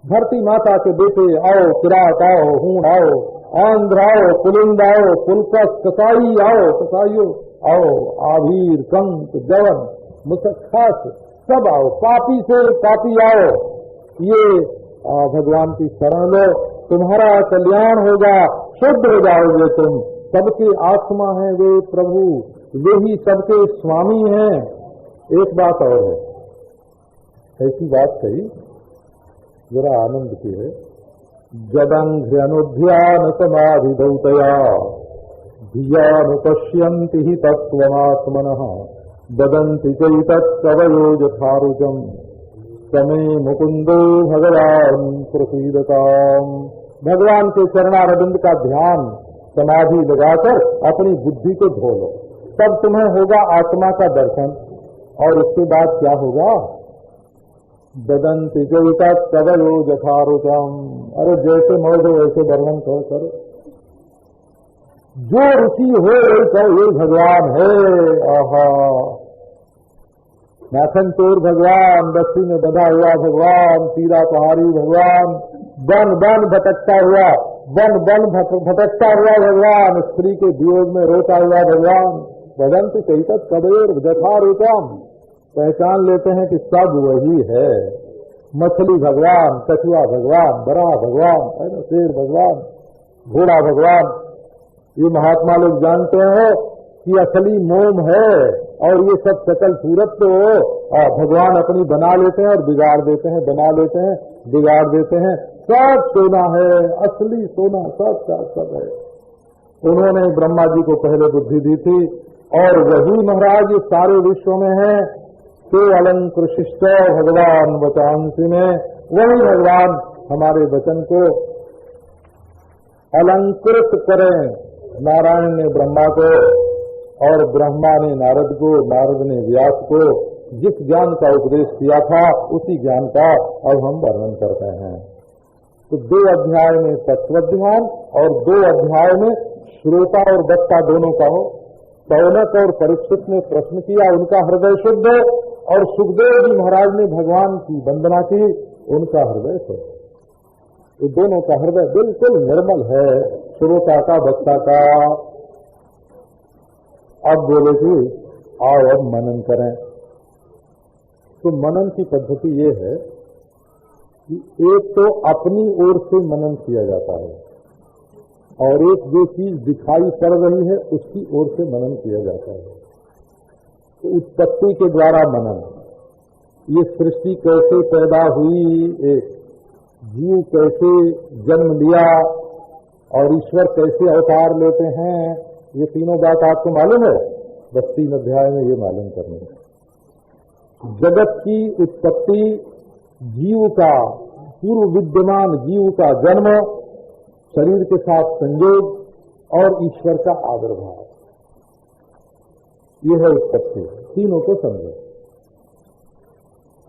धरती माता के बेटे आओ, किरात आओ, हूण आओ, आंध्र आओ, पुलिंद आओ, पुलकस, कसाई आओ, कसाइयों आओ, आभीर, कंक, जवन, मुसक्खास सब आओ, पापी से पापी आओ, ये भगवान की शरण लो, तुम्हारा कल्याण होगा, शुद्ध हो जाओगे तुम। सबके आत्मा है वे प्रभु, वे ही सबके स्वामी हैं। एक बात और है, ऐसी बात कही जरा आनंद की है। जदंघ्र्यनुध्यान समाधिदौतया धियानुपश्यन्ति हि तत्त्वमात्मनः वदन्ति चैतत्कवयो यथारुचम् तमे मुकुंदो भगवान प्रसीदताम्। भगवान के चरणारविंद का ध्यान समाधि लगाकर अपनी बुद्धि को धो लो, तब तुम्हें होगा आत्मा का दर्शन। और उसके बाद क्या होगा? वदन्ति चैतत्कवयो यथारुचम्। अरे जैसे मौजो वैसे वर्णन करो, जो रुचि हो वही कहो, ये भगवान है। आहा, नाखन चोर भगवान, बस्ती में बधा हुआ भगवान, तीरा पहाड़ी भगवान, वन वन भटकता हुआ, वन वन भटकता हुआ भगवान, स्त्री के वियोग में रोता हुआ भगवान। वदन्ति चैतत्कवयो यथारुचम्। पहचान लेते हैं कि सब वही है। मछली भगवान, कछुआ भगवान, बराह भगवान, शेर भगवान, घोड़ा भगवान। ये महात्मा लोग जानते हैं कि असली मोम है, और ये सब सकल सूरत तो भगवान अपनी बना लेते हैं और बिगाड़ देते हैं, बना लेते हैं, बिगाड़ देते हैं। सब सोना है, असली सोना सब का सब है। उन्होंने ब्रह्मा जी को पहले बुद्धि दी थी, और वही महाराज ये सारे विश्व में है। तो अलंकृशिष्ट भगवान वचांसी में, वही भगवान हमारे वचन को अलंकृत करें। नारायण ने ब्रह्मा को, और ब्रह्मा ने नारद को, नारद ने व्यास को जिस ज्ञान का उपदेश किया था उसी ज्ञान का अब हम वर्णन करते हैं। तो 2 अध्याय में तत्व ध्यान और 2 अध्याय में श्रोता और वक्ता दोनों का हो। सौनक और परीक्षित ने प्रश्न किया, उनका हृदय शुद्ध, और सुखदेव जी महाराज ने भगवान की वंदना की, उनका हृदय शुद्ध। ये दोनों का हृदय बिल्कुल निर्मल है, श्रोता का वक्ता का। अब बोले कि आओ अब मनन करें। तो मनन की पद्धति ये है कि एक तो अपनी ओर से मनन किया जाता है, और एक जो चीज दिखाई पड़ रही है उसकी ओर से मनन किया जाता है। तो उत्पत्ति के द्वारा मनन, ये सृष्टि कैसे पैदा हुई, एक जीव कैसे जन्म लिया, और ईश्वर कैसे अवतार लेते हैं, ये तीनों बात आपको मालूम है। बस 3 अध्याय में ये मालूम करनी है। जगत की उत्पत्ति, जीव का पूर्व विद्यमान जीव का जन्म, शरीर के साथ संयोग, और ईश्वर का आविर्भाव, ये है उत्पत्ति। तीनों को समझो।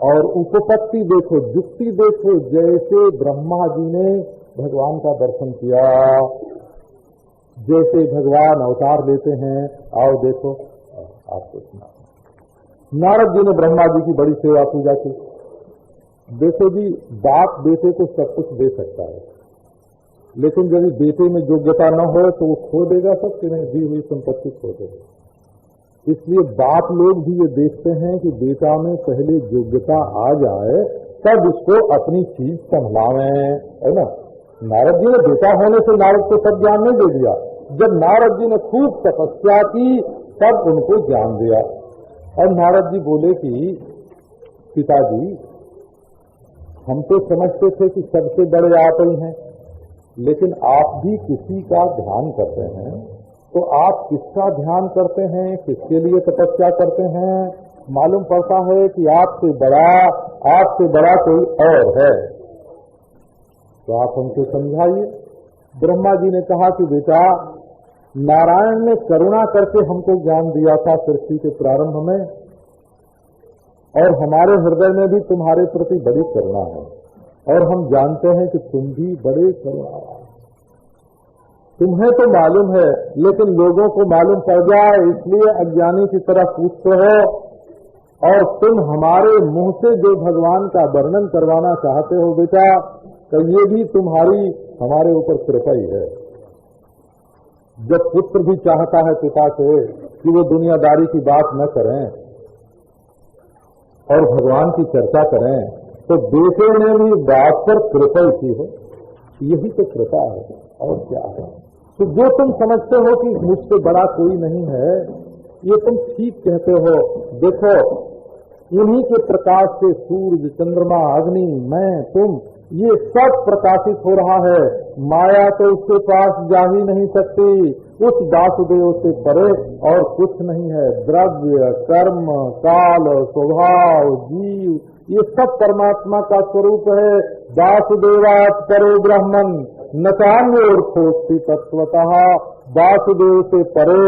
और उपपत्ति देखो, जुक्ति देखो, जैसे ब्रह्मा जी ने भगवान का दर्शन किया, जैसे भगवान अवतार लेते हैं। आओ देखो, आपको सुना। नारद जी ने ब्रह्मा जी की बड़ी सेवा पूजा की। देखो जी, बाप बेटे को सब कुछ दे सकता है, लेकिन यदि बेटे में योग्यता न हो तो वो खो देगा सब, कि नहीं, दी हुई संपत्ति खो देगा। इसलिए बाप लोग भी ये देखते हैं कि बेटा में पहले योग्यता आ जाए, तब उसको अपनी चीज संभलावे, है ना। नारद जी ने बेटा होने से नारद को सब ज्ञान नहीं दे दिया। जब नारद जी ने खूब तपस्या की तब उनको ज्ञान दिया। और नारद जी बोले कि पिताजी, हम तो समझते थे कि सबसे बड़े आप ही हैं, लेकिन आप भी किसी का ध्यान करते हैं, तो आप किसका ध्यान करते हैं, किसके लिए तपस्या करते हैं? मालूम पड़ता है कि आपसे बड़ा कोई और है। तो आप हमको समझाइए। ब्रह्मा जी ने कहा कि बेटा, नारायण ने करुणा करके हमको ज्ञान दिया था सृष्टि के प्रारंभ में, और हमारे हृदय में भी तुम्हारे प्रति बड़ी करुणा है, और हम जानते हैं कि तुम भी बड़े करुणा। तुम्हें तो मालूम है, लेकिन लोगों को मालूम पड़ जाए इसलिए अज्ञानी की तरह पूछते हो, और तुम हमारे मुंह से जो भगवान का वर्णन करवाना चाहते हो बेटा, तो ये भी तुम्हारी हमारे ऊपर कृपा ही है। जब पुत्र भी चाहता है पिता से कि वो दुनियादारी की बात न करें और भगवान की चर्चा करें, तो बेटे ने भी बात पर कृपा की हो, यही तो कृपा है और क्या है। तो जो तुम समझते हो कि मुझसे बड़ा कोई नहीं है, ये तुम ठीक कहते हो। देखो, उन्हीं के प्रकाश से सूरज, चंद्रमा, अग्नि, मैं, तुम, ये सब प्रकाशित हो रहा है। माया तो उसके पास जा ही नहीं सकती। उस वासुदेव से परे और कुछ नहीं है। द्रव्य, कर्म, काल, स्वभाव, जीव, ये सब परमात्मा का स्वरूप है। वासुदेवात् परे ब्रह्मन् न चान्योर्थोस्ति तत्वतः। वासुदेव से परे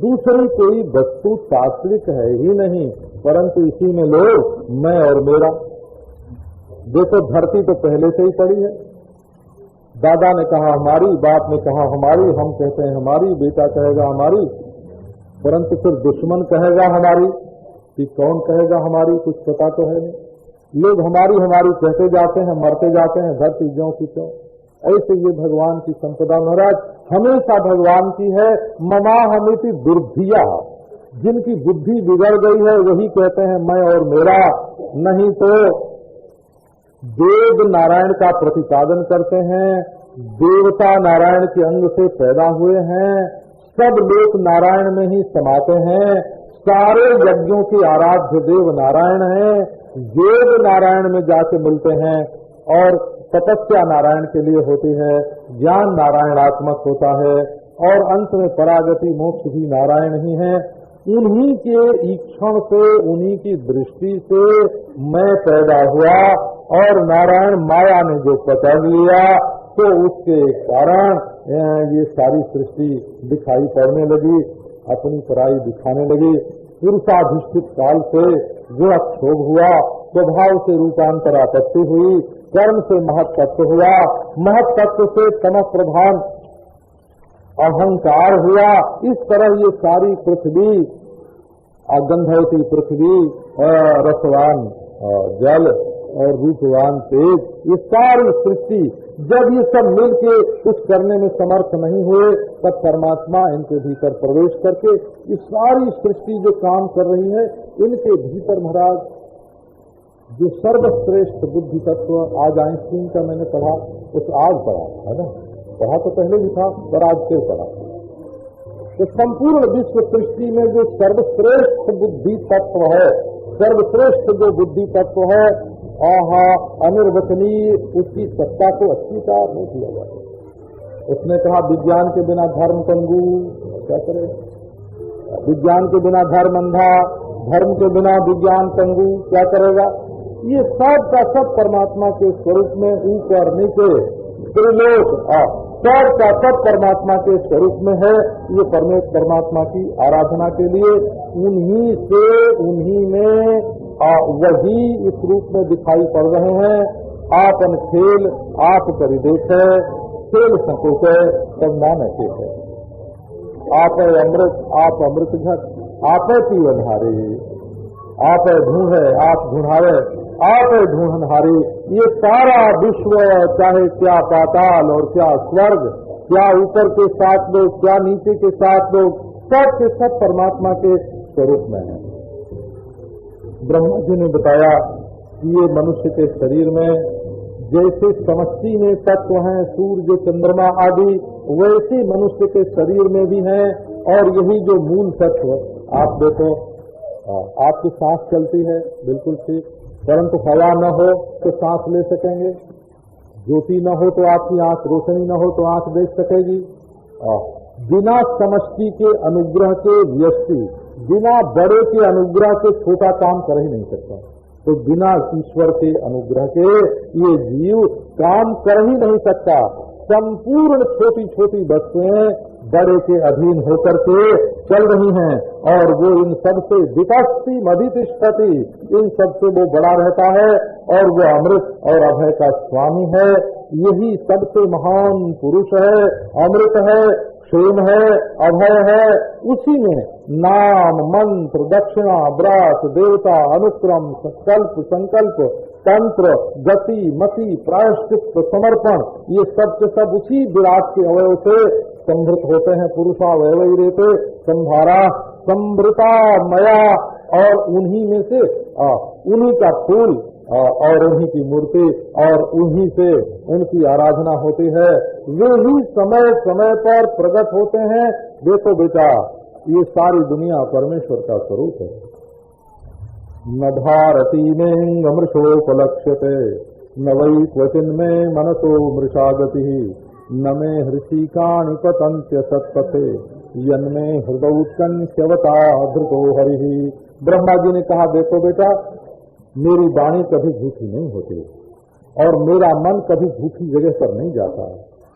दूसरी कोई वस्तु शास्त्रिक है ही नहीं, परंतु इसी में लोग मैं और मेरा। देखो, धरती तो पहले से ही पड़ी है। दादा ने कहा हमारी, बाप ने कहा हमारी, हम कहते हैं हमारी, बेटा कहेगा हमारी, परंतु फिर दुश्मन कहेगा हमारी कि कौन कहेगा हमारी, कुछ पता तो है नहीं। लोग हमारी हमारी कहते जाते हैं, मरते जाते हैं, धरती ज्यों की त्यों। ऐसे ये भगवान की संपदा महाराज हमेशा भगवान की है। ममा हमिति दुर्धिया, जिनकी बुद्धि बिगड़ गई है वही कहते हैं मैं और मेरा। नहीं तो वेद नारायण का प्रतिपादन करते हैं, देवता नारायण के अंग से पैदा हुए हैं, सब लोग नारायण में ही समाते हैं, सारे यज्ञों के आराध्य देव नारायण हैं, वेद नारायण में जाके मिलते हैं और तपस्या नारायण के लिए होती है, ज्ञान नारायणात्मक होता है और अंत में परागति मोक्ष भी नारायण ही है। उन्हीं के ईक्षण से, उन्हीं की दृष्टि से मैं पैदा हुआ और नारायण माया ने जो पकड़ लिया, तो उसके कारण ये सारी सृष्टि दिखाई पड़ने लगी, अपनी पराई दिखाने लगी। पुरुषाधिष्ठित काल से जो क्षोभ हुआ, स्वभाव से रूपांतरापत्ति हुई, कर्म से महत्तत्व हुआ, महत्तत्व से तम प्रधान अहंकार हुआ। इस तरह ये सारी पृथ्वी, गंधवती पृथ्वी, रसवान जल और रूपवान तेज, ये सारी सृष्टि जब ये सब मिलके कुछ करने में समर्थ नहीं हुए, तब परमात्मा इनके भीतर प्रवेश करके ये सारी सृष्टि जो काम कर रही है, इनके भीतर महाराज जो सर्वश्रेष्ठ बुद्धि तत्व, आज आइंस्टीन का मैंने पढ़ा, उस आज पढ़ा है ना, पढ़ा तो पहले भी था पर आज क्यों पढ़ा, तो संपूर्ण विश्व सृष्टि में जो सर्वश्रेष्ठ बुद्धि तत्व है, सर्वश्रेष्ठ जो बुद्धि तत्व है, आहा अनिर्वचनीय, उसकी सत्ता को अस्वीकार नहीं किया जाता। उसने कहा विज्ञान के बिना धर्म पंगु, क्या करे, विज्ञान के बिना धर्म अंधा, धर्म के बिना विज्ञान पंगु, क्या करेगा। ये सब का सब परमात्मा के स्वरूप में ऊपर नीचे त्रिलोक सब का सब परमात्मा के स्वरूप में है। ये परमात्मा की आराधना के लिए उन्हीं से, उन्हीं में वही इस रूप में दिखाई पड़ रहे हैं। आपन खेल आप करी देखे, खेल संकोचे तब नाम ऐसे है। आप अमृत, आप अमृत घट, आप पीवनहारे, आप ढूंढे, आप ढूंढावे, आप ढूंढनहारे। ये सारा विश्व, चाहे क्या पाताल और क्या स्वर्ग, क्या ऊपर के 7 लोग, क्या नीचे के 7 लोग, सब के सब परमात्मा के स्वरूप में है। ब्रह्मा जी ने बताया कि ये मनुष्य के शरीर में जैसे समष्टि में तत्व हैं, सूर्य, चंद्रमा आदि, वैसे मनुष्य के शरीर में भी हैं। और यही जो मूल तत्व, आप देखो, आपकी सांस चलती है बिल्कुल ठीक, परंतु हवा न हो तो सांस ले सकेंगे, ज्योति न हो तो आपकी आंख, रोशनी न हो तो आंख देख सकेगी। बिना समष्टि के अनुग्रह के व्यक्ति, बिना बड़े के अनुग्रह के छोटा काम कर ही नहीं सकता। तो बिना ईश्वर के अनुग्रह के ये जीव काम कर ही नहीं सकता। संपूर्ण छोटी छोटी वस्तुएं बड़े के अधीन होकर के चल रही हैं और वो इन सबसे विपस्ती मदितिष्ठति, इन सबसे वो बड़ा रहता है और वो अमृत और अभय का स्वामी है। यही सबसे महान पुरुष है, अमृत है, क्षेम है, अभय है। उसी में नाम, मंत्र, दक्षिणा, व्रत, देवता, अनुक्रम, कल्प, संकल्प तंत्र, गति, मति, प्रायश्चित, समर्पण, ये सब के सब उसी विराट के अवयव से संभृत होते हैं। पुरुषावयव रहते संभारा संभृता मया, और उन्हीं में से उन्हीं का फूल और उन्हीं की मूर्ति और उन्हीं से उनकी आराधना होती है। वे ही समय समय पर प्रकट होते हैं। देखो बेटा, ये सारी दुनिया परमेश्वर का स्वरूप है। न भारती में अमृषोपलक्ष्यते न वै क्वचिन में मनसो मृषागति न मे हृषिकाणि पतन्त्य सत्पथे यन्मे हृदयोत्कंठ्यवता धृतो हरिः। ब्रह्मा जी ने कहा, देखो बेटा, मेरी वाणी कभी झूठी नहीं होती और मेरा मन कभी झूठी जगह पर नहीं जाता।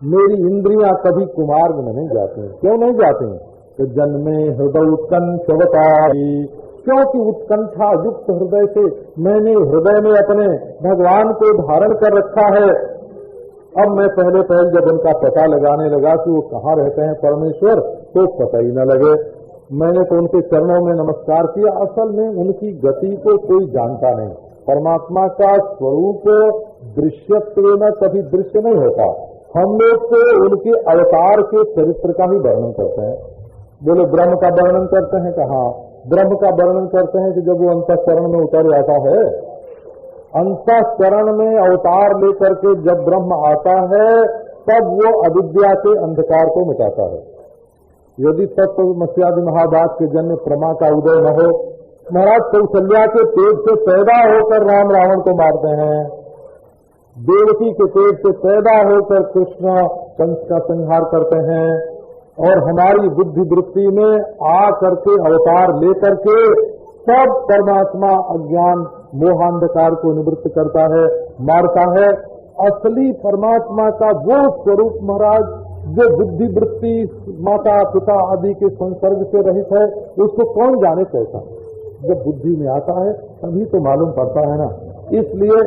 मेरी इंद्रियां कभी कुमार्ग में नहीं जाती। क्यों नहीं जाती? तो जन्मे हृदय उत्कंठवता, क्योंकि उत्कंठा युक्त हृदय से मैंने हृदय में अपने भगवान को धारण कर रखा है। अब मैं पहले जब उनका पता लगाने लगा कि वो कहाँ रहते हैं परमेश्वर, तो पता ही न लगे। मैंने तो उनके चरणों में नमस्कार किया। असल में उनकी गति को कोई जानता नहीं। परमात्मा का स्वरूप दृश्यत्व में कभी दृश्य नहीं होता। हम लोग तो उनके अवतार के चरित्र का ही वर्णन करते हैं। बोले ब्रह्म का वर्णन करते हैं, कहाँ? ब्रह्म का वर्णन करते हैं कि जब वो अंतःकरण में उतर जाता है, अंतःकरण में अवतार लेकर के जब ब्रह्म आता है, तब वो अविद्या के अंधकार को मिटाता है। यदि तत्वमस्यादि महादास के जन्म प्रमा का उदय न हो, महाराज कौशल्या के पेट से पैदा होकर राम रावण को मारते हैं, देवकी के पेट से पैदा होकर कृष्ण कंस का संहार करते हैं, और हमारी बुद्धि वृत्ति में आ करके अवतार लेकर के सब परमात्मा अज्ञान मोहांधकार को निवृत्त करता है, मारता है। असली परमात्मा का वो स्वरूप महाराज जो बुद्धि वृत्ति माता पिता आदि के संसर्ग से रहित है, उसको कौन जाने कैसा? जब बुद्धि में आता है तभी तो मालूम पड़ता है ना। इसलिए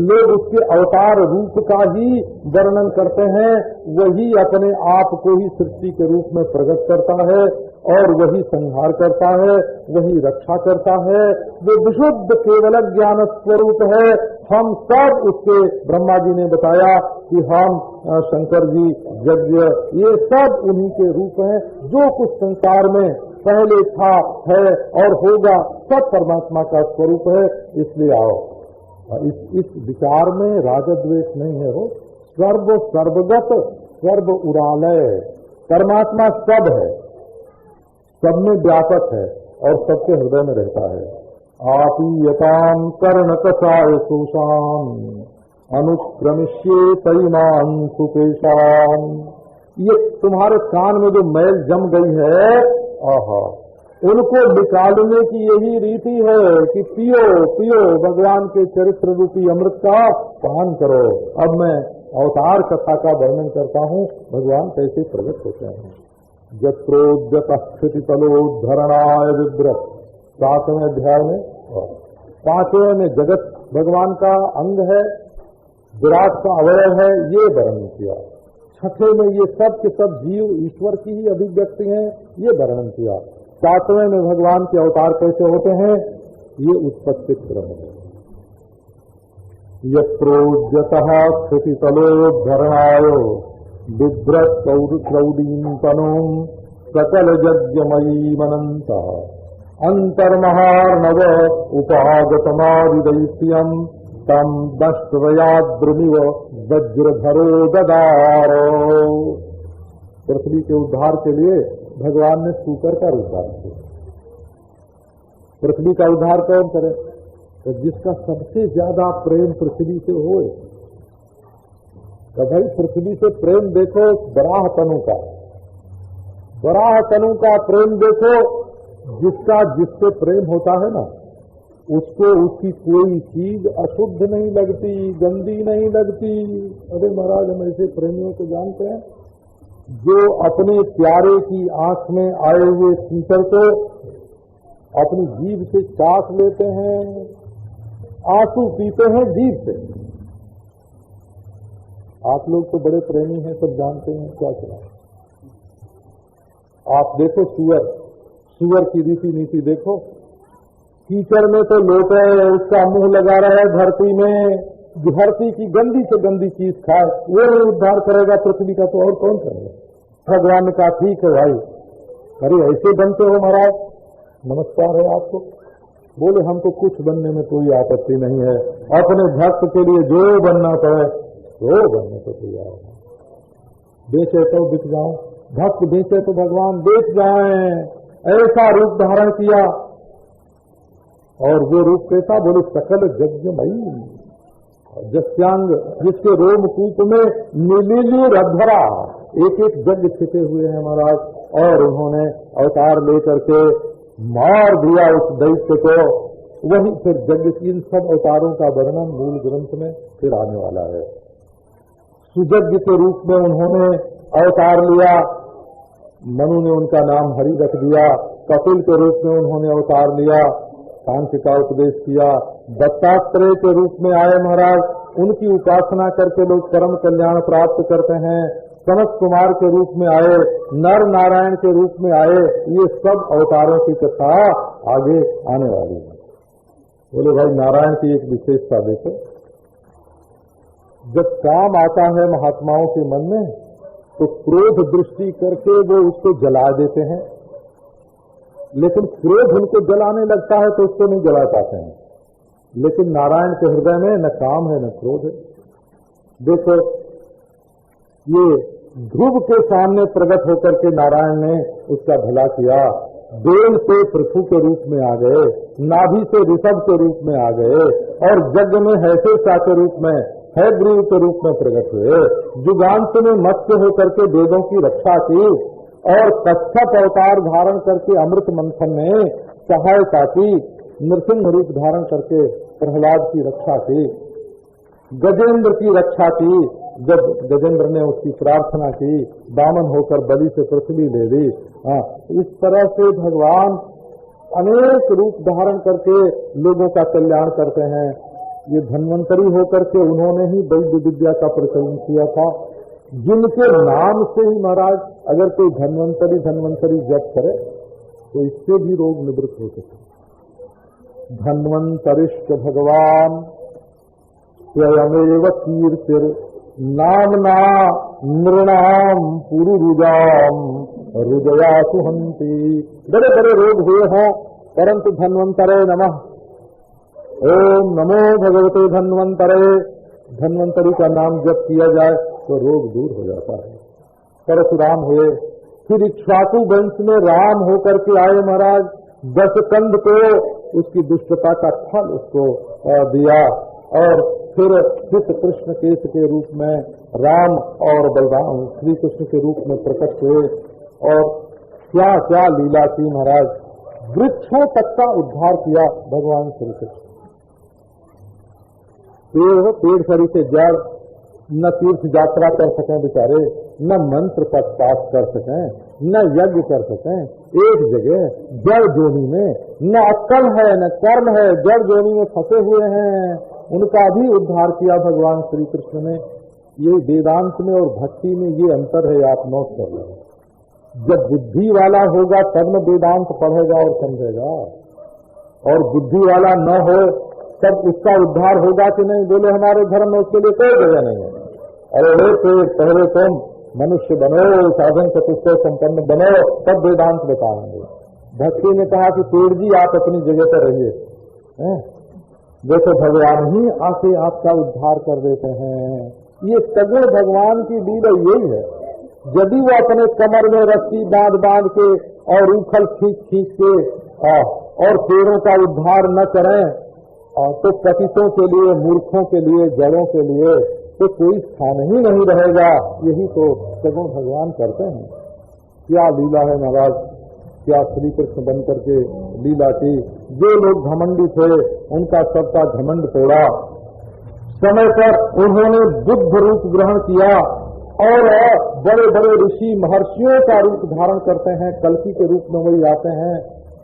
लोग उसके अवतार रूप का ही वर्णन करते हैं। वही अपने आप को ही सृष्टि के रूप में प्रकट करता है और वही संहार करता है, वही रक्षा करता है। वो विशुद्ध केवल ज्ञान स्वरूप है। हम सब उसके, ब्रह्मा जी ने बताया कि हम शंकर जी, यज्ञ, ये सब उन्हीं के रूप हैं। जो कुछ संसार में पहले था, है और होगा, सब परमात्मा का स्वरूप है। इसलिए आओ, इस विचार में राजद्वेष नहीं है। हो सर्व सर्वगत सर्व उरालय, परमात्मा सब है, सब में व्यापक है और सबके हृदय में रहता है। आपीयताम कर्ण कषाय सुषाम अनुक्रमिष्ये परिमां सुपेशाम। ये तुम्हारे कान में जो मैल जम गई है, आहा, उनको निकालने की यही रीति है कि पियो पियो भगवान के चरित्र रूपी अमृत का पान करो। अब मैं अवतार कथा का वर्णन करता हूँ, भगवान कैसे प्रकट होते हैं। जत्रोद्यत स्थिति तलोद्धरणाय विव्रत, 7वें अध्याय में, 5वें में जगत भगवान का अंग है, विराट का अवयव है, ये वर्णन किया। 6ठे में ये सब के सब जीव ईश्वर की ही अभिव्यक्ति हैं, ये वर्णन किया। 7वें में भगवान के अवतार कैसे होते हैं, ये उत्पत्ति क्रम है। यत्रोज्यतः स्थितितलोद्धरणाय बिभ्रत प्रौढ़ीं तनूं सकल यज्ञमयीमनन्तः अंतर्महार्णव उपागतमादिदैत्यम् तम दष्ट्रयाद्रुमिव वज्रधरो ददारो। पृथ्वी के उद्धार के लिए भगवान ने सूकर का रूप धारण किया। पृथ्वी का उद्धार कौन करे? तो जिसका सबसे ज्यादा प्रेम पृथ्वी से होए। तो भाई पृथ्वी से प्रेम देखो, बराह तनु का, बराह तनु का प्रेम देखो। जिसका जिससे प्रेम होता है ना, उसको उसकी कोई चीज अशुद्ध नहीं लगती, गंदी नहीं लगती। अरे महाराज, हम ऐसे प्रेमियों को जानते हैं जो अपने प्यारे की आंख में आए हुए कीचड़ को अपनी जीभ से चाट लेते हैं, आंसू पीते हैं जीभ से। आप लोग तो बड़े प्रेमी हैं, सब जानते हैं। क्या सुना? आप देखो सुअर की रीति नीति देखो, कीचड़ में तो लोटे, उसका मुंह लगा रहा है धरती में, धरती की गंदी से गंदी चीज खाए, वो नहीं उद्धार करेगा पृथ्वी का, तो और कौन करेगा? भगवान ने कहा ठीक है भाई, अरे ऐसे बनते हो महाराज, नमस्कार है आपको। बोले हमको कुछ बनने में कोई आपत्ति नहीं है, अपने भक्त के लिए जो बनना पड़े वो बनने को तैयार है। बेचे तो बिक जाओ, भक्त बेचे तो भगवान बेच जाए, ऐसा रूप धारण किया। और वो रूप कैसा? बोले सकल यज्ञमयी, जस्यांग, जिसके रोमकूप में नीली रधरा, एक एक यज्ञ छिपे हुए हैं महाराज। और उन्होंने अवतार लेकर के मार दिया उस दैत्य को। वही फिर यज्ञ, इन सब अवतारों का वर्णन मूल ग्रंथ में फिर आने वाला है। सुजज्ञ के रूप में उन्होंने अवतार लिया, मनु ने उनका नाम हरि रख दिया। कपिल के रूप में उन्होंने अवतार लिया, सांख्य का उपदेश किया। दत्तात्रेय के रूप में आए महाराज, उनकी उपासना करके लोग परम कल्याण प्राप्त करते हैं। सनत कुमार के रूप में आए, नर नारायण के रूप में आए। ये सब अवतारों की कथा आगे आने वाली है। बोले भाई नारायण की एक विशेषता देखो, जब काम आता है महात्माओं के मन में तो क्रोध दृष्टि करके वो उसको जला देते हैं, लेकिन क्रोध उनको जलाने लगता है तो उसको नहीं जला पाते हैं। लेकिन नारायण के हृदय में न काम है न क्रोध है। देखो ये ध्रुव के सामने प्रकट होकर के नारायण ने उसका भला किया। बेल से पृथु के रूप में आ गए, नाभि से ऋषभ के रूप में आ गए, और यज्ञ में हैसेसा के रूप में, हैग्रीव के रूप में प्रकट हुए। जुगांत में मत्स्य होकर के वेदों की रक्षा की, और कच्छप अवतार धारण करके अमृत मंथन में सहायता की, नृसिंह रूप धारण करके प्रहलाद की रक्षा की, गजेंद्र की रक्षा की। जब गजेंद्र ने उसकी प्रार्थना की, दामन होकर बलि से पृथ्वी ले ली। इस तरह से भगवान अनेक रूप धारण करके लोगों का कल्याण करते हैं। ये धन्वंतरी होकर के उन्होंने ही वैद्य विद्या का प्रचलन किया था, जिनके नाम से ही महाराज अगर कोई धन्वंतरी जप करे तो इससे भी रोग निवृत्त हो सकते। धन्वंतरिष्ठ भगवान स्वयमेव कीर्तिर नामना नृणाम पुरुरुजाम हृदया सुहंती। बड़े बड़े रोग हुए हों, परंतु धन्वंतरे नमः, ओम नमो भगवते धन्वंतरे, धन्वंतरी का नाम जब किया जाए तो रोग दूर हो जाता है। परशुराम हुए, फिर इक्ष्वाकु वंश में राम होकर के आए महाराज, दशकंद को उसकी दुष्टता का फल उसको दिया। और फिर कृष्ण केश के रूप में राम और बलराम श्री कृष्ण के रूप में प्रकट हुए, और क्या क्या लीला की महाराज। वृक्षों तक का उद्धार किया भगवान श्री कृष्ण। पेड़ सरी से जड़, न तीर्थ यात्रा कर सकें बेचारे, न मंत्र पाठ कर सकें, न यज्ञ कर सकें, एक जगह जड़ जोनी में, न अक्कल है न कर्म है, जड़ जोनी में फंसे हुए हैं। उनका भी उद्धार किया भगवान श्री कृष्ण ने। ये वेदांत में और भक्ति में ये अंतर है, आप नोट कर लें। जब बुद्धि वाला होगा तब न वेदांत पढ़ेगा और समझेगा, और बुद्धि वाला न हो तब उसका उद्धार होगा कि नहीं? बोले हमारे धर्म में उसके लिए कोई जगह नहीं है। अरे वे पेड़, पहले तुम मनुष्य बनो, साधन चतुष्टय संपन्न बनो, तब वेदांत बताएंगे। भक्ति ने कहा कि पेड़ जी आप अपनी जगह पर रहिए, देखो भगवान ही आके आपका उद्धार कर देते हैं। ये सगुण भगवान की लीला यही है। यदि वो अपने कमर में रस्सी बांध के और उखल खींच के और पेड़ों का उद्धार न करें तो पतितों के लिए, मूर्खों के लिए, जड़ों के लिए तो कोई स्थान ही नहीं रहेगा। यही तो सगुण भगवान करते हैं। क्या लीला है महाराज, क्या श्री कृष्ण बन करके लीला की। जो लोग घमंडी थे उनका सबका घमंड तोड़ा। समय पर उन्होंने बुद्ध रूप ग्रहण किया और बड़े बड़े ऋषि महर्षियों का रूप धारण करते हैं। कल्कि के रूप में वही आते हैं।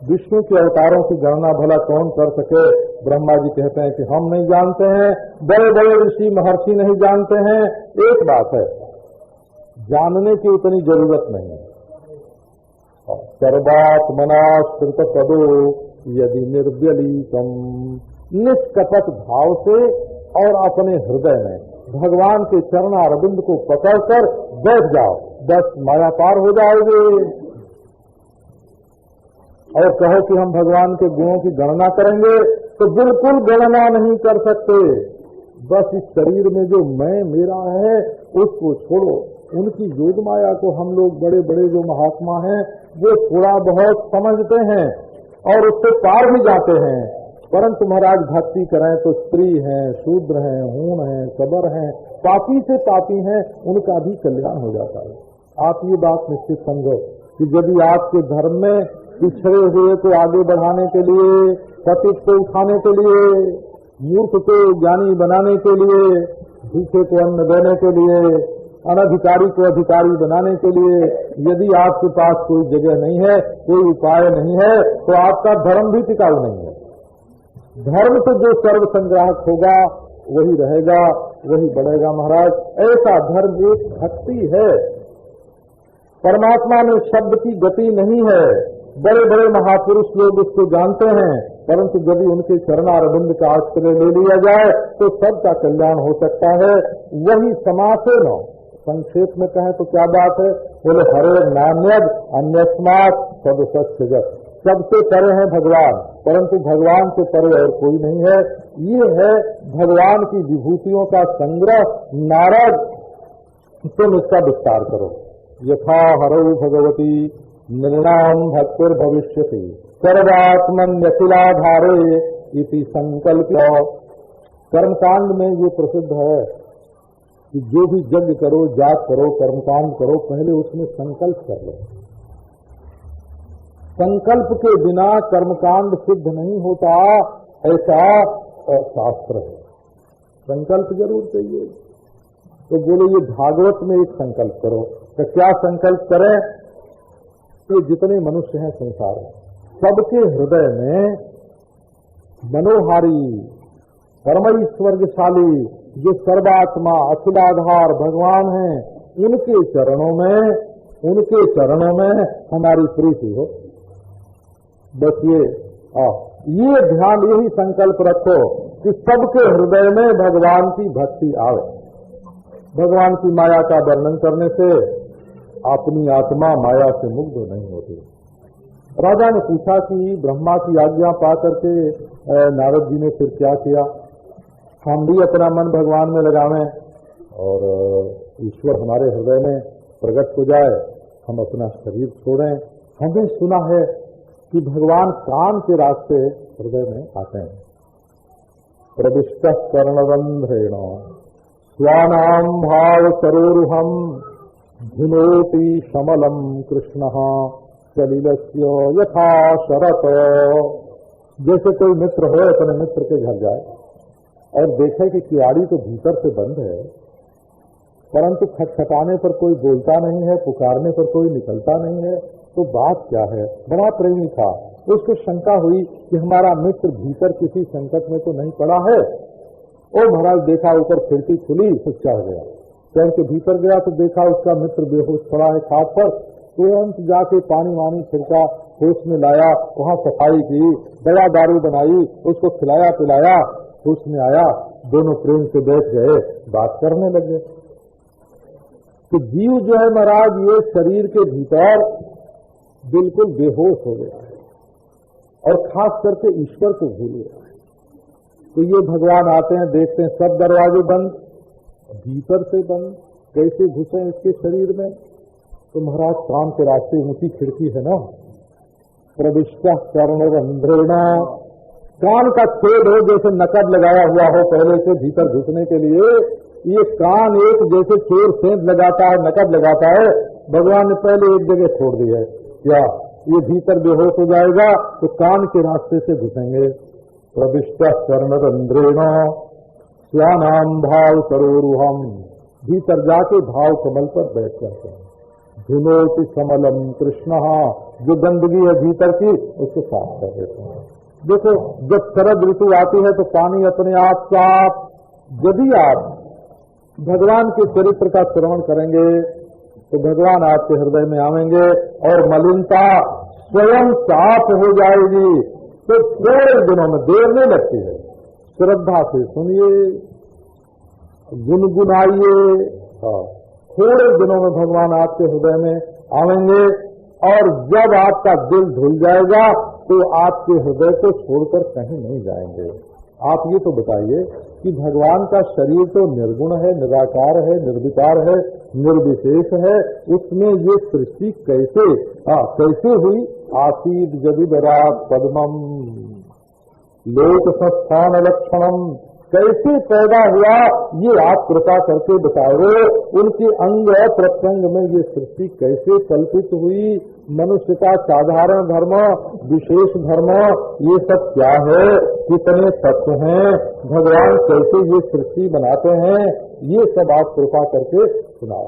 विष्णु के अवतारों की गणना भला कौन कर सके? ब्रह्मा जी कहते हैं कि हम नहीं जानते हैं, बड़े बड़े ऋषि महर्षि नहीं जानते हैं। एक बात है, जानने की उतनी जरूरत नहीं है। सर्वात्मना स्मृत पदो यदि निर्व्यलीकम, निष्कपट भाव से और अपने हृदय में भगवान के चरणारविंद को पकड़कर बैठ जाओ, बस माया पार हो जाओगे। और कहो कि हम भगवान के गुणों की गणना करेंगे, तो बिल्कुल गणना नहीं कर सकते। बस इस शरीर में जो मैं मेरा है उसको छोड़ो। उनकी योग माया को हम लोग बड़े बड़े जो महात्मा हैं वो थोड़ा बहुत समझते हैं और उससे पार भी जाते हैं, परंतु महाराज भक्ति करें तो स्त्री हैं, शूद्र हैं, हूण हैं, कबर हैं, पापी से पापी हैं, उनका भी कल्याण हो जाता है। आप ये बात निश्चित समझो कि यदि आपके धर्म में पिछड़े हुए को आगे बढ़ाने के लिए, पतित को उठाने के लिए, मूर्ख को ज्ञानी बनाने के लिए, भूखे को अन्न देने के लिए, अनधिकारी को अधिकारी बनाने के लिए यदि आपके पास कोई जगह नहीं है, कोई उपाय नहीं है, तो आपका धर्म भी टिकाऊ नहीं है। धर्म से जो सर्व संग्राहक होगा वही रहेगा, वही बढ़ेगा। महाराज ऐसा धर्म एक भक्ति है। परमात्मा में शब्द की गति नहीं है। बड़े बड़े महापुरुष लोग उसको जानते हैं, परंतु यदि उनके चरणारविंद का आश्रय ले लिया जाए तो सबका कल्याण हो सकता है। वही समासेन, संक्षेप में कहें तो क्या बात है, बोले हरे नान्यद अन्यस्मात् सदसस्य जगत्, सबसे परे हैं भगवान, परंतु भगवान से परे और कोई नहीं है। ये है भगवान की विभूतियों का संग्रह। नारद, तुम इसका विस्तार करो। यथा हरौ भगवती निर्णाम भक्तिर भविष्यति सर्वात्मन्यखिलाधारे इति संकल्प। कर्मकांड में ये प्रसिद्ध है कि जो भी यज्ञ करो, जाप करो, कर्मकांड करो, पहले उसमें संकल्प कर लो। संकल्प के बिना कर्मकांड सिद्ध नहीं होता, ऐसा शास्त्र है। संकल्प जरूर चाहिए। तो बोले ये भागवत में एक संकल्प करो, तो क्या संकल्प करें? तो जितने मनुष्य हैं संसार में, सबके हृदय में मनोहारी परमैश्वर्यशाली जो सर्वात्मा अखिलाधार भगवान हैं, उनके चरणों में हमारी प्रीति हो। बस ये ध्यान, यही संकल्प रखो कि सबके हृदय में भगवान की भक्ति आवे। भगवान की माया का वर्णन करने से अपनी आत्मा माया से मुग्ध नहीं होती। राजा ने पूछा कि ब्रह्मा की आज्ञा पा करके नारद जी ने फिर क्या किया? हम भी अपना मन भगवान में लगावें और ईश्वर हमारे हृदय में प्रकट हो जाए, हम अपना शरीर छोड़ें। हमने सुना है कि भगवान कान के रास्ते हृदय में आते हैं। प्रविष्ट कर्णरंध्रेण स्वानाम भाव सरोरुहम धुनोति समलम कृष्ण सलिलस्य यथा शरत। जैसे कोई मित्र हो अपने मित्र के घर जाए और देखे कि किवाड़ी तो भीतर से बंद है, परंतु खटखटाने पर कोई बोलता नहीं है, पुकारने पर कोई निकलता नहीं है, तो बात क्या है? बड़ा प्रेमी था, उसको शंका हुई कि हमारा मित्र भीतर किसी संकट में तो नहीं पड़ा है। ओ महाराज, देखा ऊपर खिड़की खुली तो चढ़ गया, चढ़ के भीतर गया तो देखा उसका मित्र बेहोश पड़ा है खाट पर। तुरंत जाके पानी वानी छिड़का, होश में लाया, वहाँ सफाई की, दवा दारू बनाई, उसको खिलाया पिलाया, होश में आया, दोनों प्रेम से बैठ गए, बात करने लगे। तो जीव जो है महाराज, ये शरीर के भीतर बिल्कुल बेहोश हो गया और खास करके ईश्वर को भूल गया। तो ये भगवान आते हैं, देखते हैं सब दरवाजे बंद, भीतर से बंद, कैसे घुसे इसके शरीर में? तो महाराज कान के रास्ते ऊंची खिड़की है ना, प्रविष्ट कर्णरंध्रेण, कान का छेद हो, जैसे नकद लगाया हुआ हो पहले से भीतर घुसने के लिए। ये कान एक जैसे चोर सेंध लगाता है, नकद लगाता है, भगवान ने पहले एक जगह छोड़ दी है। क्या ये भीतर बेहोश हो जाएगा तो कान के रास्ते से घुसेंगे। प्रविष्ट कर्णरंध्रेण स्वानाम भाव सरोरुहम, भीतर जाके भाव कमल पर बैठ जाते हैं। धुनोति समलम कृष्ण, जो गंदगी है भीतर की उसको साफ कर देते हैं। देखो, जब शरद ऋतु आती है तो पानी अपने आप साफ। यदि आप भगवान के चरित्र का श्रवण करेंगे तो भगवान आपके हृदय में आवेंगे और मलिनता स्वयं साफ हो जाएगी। तो थोड़े दिनों में, देर नहीं लगती है, श्रद्धा से सुनिए, गुनगुनाइए, थोड़े दिनों में भगवान आपके हृदय में आवेंगे। और जब आपका दिल धुल जाएगा तो आपके हृदय को छोड़कर कहीं नहीं जाएंगे। आप ये तो बताइए कि भगवान का शरीर तो निर्गुण है, निराकार है, निर्विकार है, निर्विशेष है, उसमें ये सृष्टि कैसे हुई? आसीद जदिदरात् पद्मम लोक संस्थान लक्षणम, कैसे पैदा हुआ ये आप कृपा करके बताओ। उनके अंग प्रत्यंग में ये सृष्टि कैसे कल्पित हुई? मनुष्य का साधारण धर्म, विशेष धर्म, ये सब क्या है? कितने तत्व हैं? भगवान कैसे ये सृष्टि बनाते हैं? ये सब आप कृपा करके सुनाओ।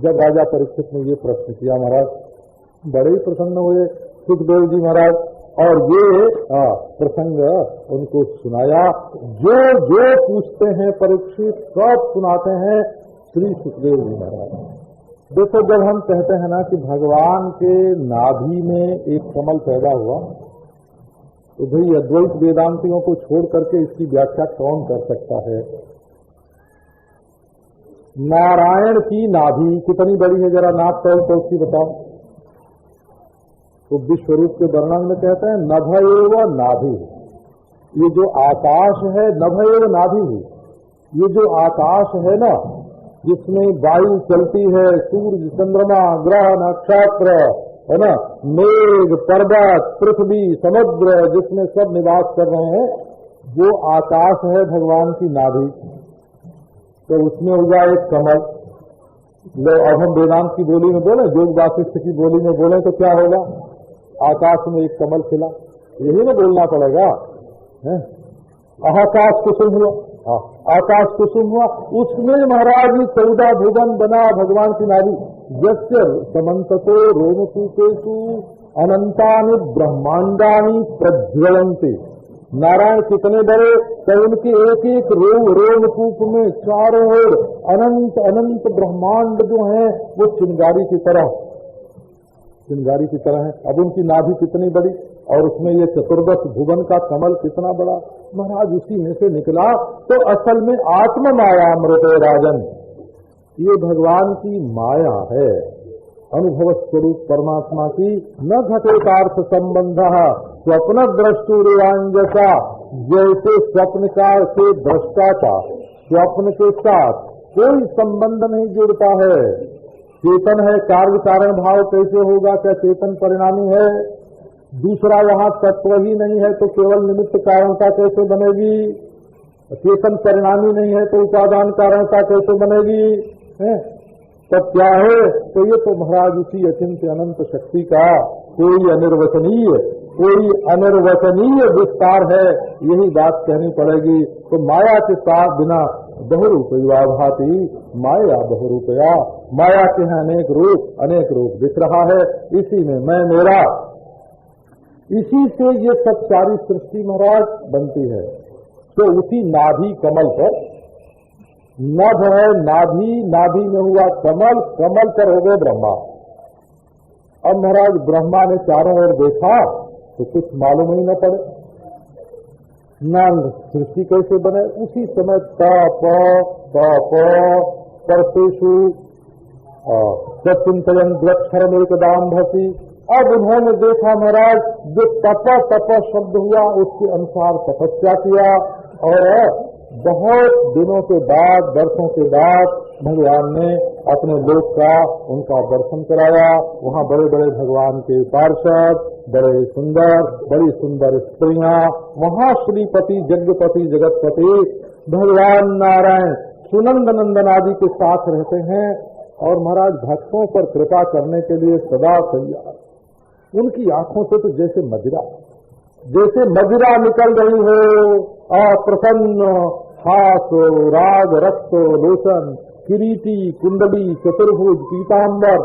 जब राजा परीक्षित ने ये प्रश्न किया, महाराज बड़े ही प्रसन्न हुए सुखदेव जी महाराज, और ये प्रसंग उनको सुनाया। जो जो पूछते हैं परीक्षित सब सुनाते हैं श्री सुखदेव जी महाराज। देखो, जब हम कहते हैं ना कि भगवान के नाभि में एक कमल पैदा हुआ, तो भाई अद्वैत वेदांतियों को छोड़ करके इसकी व्याख्या कौन कर सकता है? नारायण की नाभि कितनी बड़ी है? जरा नाप तोल उसकी बताओ। तो विश्वरूप के वर्णन में कहते हैं नभएव नाभि। ये जो आकाश है, नभएव नाभि, ये जो आकाश है ना, जिसमें वायु चलती है, सूर्य चंद्रमा ग्रह नक्षत्र है ना, मेघ पर्वत पृथ्वी समुद्र, जिसमें सब निवास कर रहे हैं, वो आकाश है भगवान की नाभि। तो उसमें होगा एक कमल। लो अब हम वेदांत की बोली में बोले, योग वासिष्ठ की बोली में बोले तो क्या होगा? आकाश में एक कमल खिला, यही ना बोलना पड़ेगा। आकाश कुसुम हुआ, आकाश कुसुम हुआ, उसमें महाराज ने 14 भुवन बना भगवान की नाभि। यस्य समन्ततो रोमकूपेषु अनंतानि ब्रह्मांडानि प्रज्वलन्ति। नारायण कितने बड़े, तो उनके एक एक रोमकूप में चारों ओर अनंत अनंत ब्रह्मांड जो हैं वो चिंगारी की तरह है। अब उनकी नाभि कितनी बड़ी, और उसमें ये 14 भुवन का कमल कितना बड़ा। महाराज उसी में से निकला। तो असल में आत्म माया अमृत राजन, ये भगवान की माया है, अनुभव स्वरूप परमात्मा की। न घटेतार्थ संबंध स्वप्न द्रष्टुरेवांजसा, जैसे स्वप्न का से दृष्टा का स्वप्न के साथ कोई संबंध नहीं जुड़ता है। चेतन है, कार्य कारण भाव कैसे होगा? क्या चेतन परिणामी है? दूसरा यहाँ तत्व ही नहीं है तो केवल निमित्त कारणता कैसे बनेगी? चेतन परिणामी नहीं है तो उपादान कारणता कैसे बनेगी? तब क्या है? तो ये तो महाराज उसी अचिंत्य अनंत शक्ति का कोई अनिर्वचनीय विस्तार है, यही बात कहनी पड़ेगी। तो माया के साथ बिना बहुरूपया भाति माया बहुरूपया, माया के हैं अनेक रूप दिख रहा है। इसी में मैं मेरा, इसी से ये सब सारी सृष्टि महाराज बनती है। तो उसी नाभि कमल पर, नभ है नाभि में हुआ कमल, कमल पर हो गए ब्रह्मा। अब महाराज ब्रह्मा ने चारों ओर देखा तो कुछ मालूम ही न पड़े, ना सृष्टि कैसे बने। उसी समय तप परसेशु सचिंतन द्रक्षरम एकदम भसी। अब उन्होंने देखा महाराज जो तप शब्द हुआ उसके अनुसार तपस्या किया, और बहुत दिनों के बाद, वर्षों के बाद भगवान ने अपने लोक का उनका दर्शन कराया। वहाँ बड़े बड़े भगवान के पार्षद, बड़ी सुंदर स्त्रियां, वहाँ श्रीपति यज्ञपति जगतपति भगवान नारायण सुनंद नंदन आदि के साथ रहते हैं। और महाराज भक्तों पर कृपा करने के लिए सदा तैयार। उनकी आंखों से तो जैसे मदिरा निकल रही हो, प्रसन्न हास राग रक्त लोचन किरीटी कुंडली चतुर्भुज पीताम्बर,